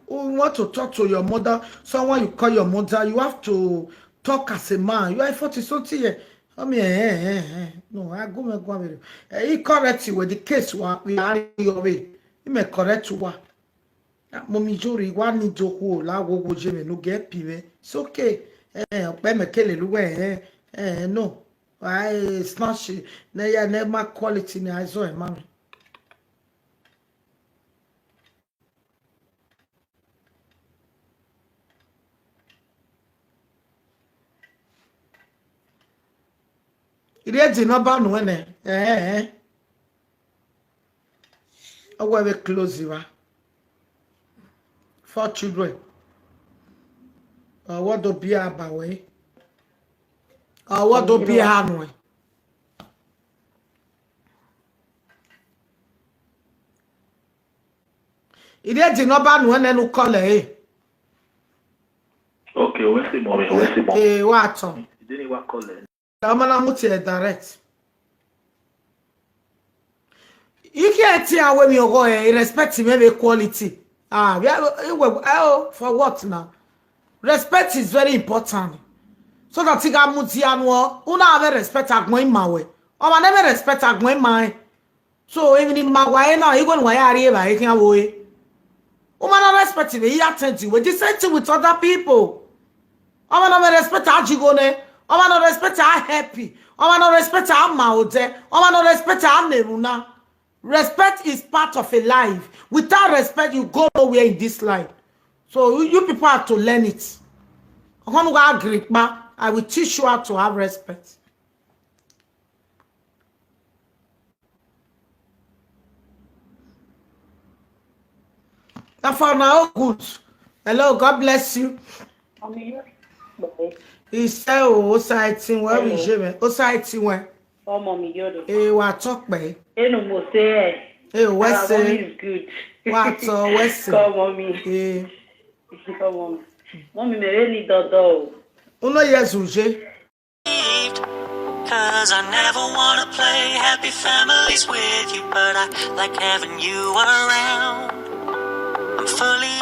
Oh, you want to talk to your mother, someone you call your mother, you have to talk as a man. You are 40 something here. I mean, no, I go. He correct you with the case we are your way. He may correct you. Mommy Jory, one need to hold, la go Jimmy, no get pive. It's okay. No. It's not she. Never quality in I saw a mommy. It is no bad one. Oh, we close you. 4 children. What do be about way? What do be hanwe? It is no bad one and no color. Okay, where's the moment? Where's the moment? Eh, what on? You didn't want color. I'm gonna move to direct. You can't tell when you go irrespective of quality. For what now? Respect is very important. So that you can move to una have respect agmoin mawe. Or man never respect agmoin mai. So even in mawe now, you go why arriba, you can away. Woman respect it, he attend you. The same thing with other people. I want to respect how you go there. I want to respect how happy. I want to respect how maude. I want to respect how neruna. Respect is part of a life. Without respect, you go nowhere in this life. So you people have to learn it. I will teach you how to have respect. That for now, good. Hello, God bless you. He said, "Oh, society, where we live? Oh, society, where? Oh, mommy, you're Eh, what talk, babe? no more say. Eh, what's is good. What? What's Come, mommy. Eh, Come, mommy. Mommy, me really don't know. uno yes, uje. Cause I never wanna play happy families with you, but I like having you around. I'm fully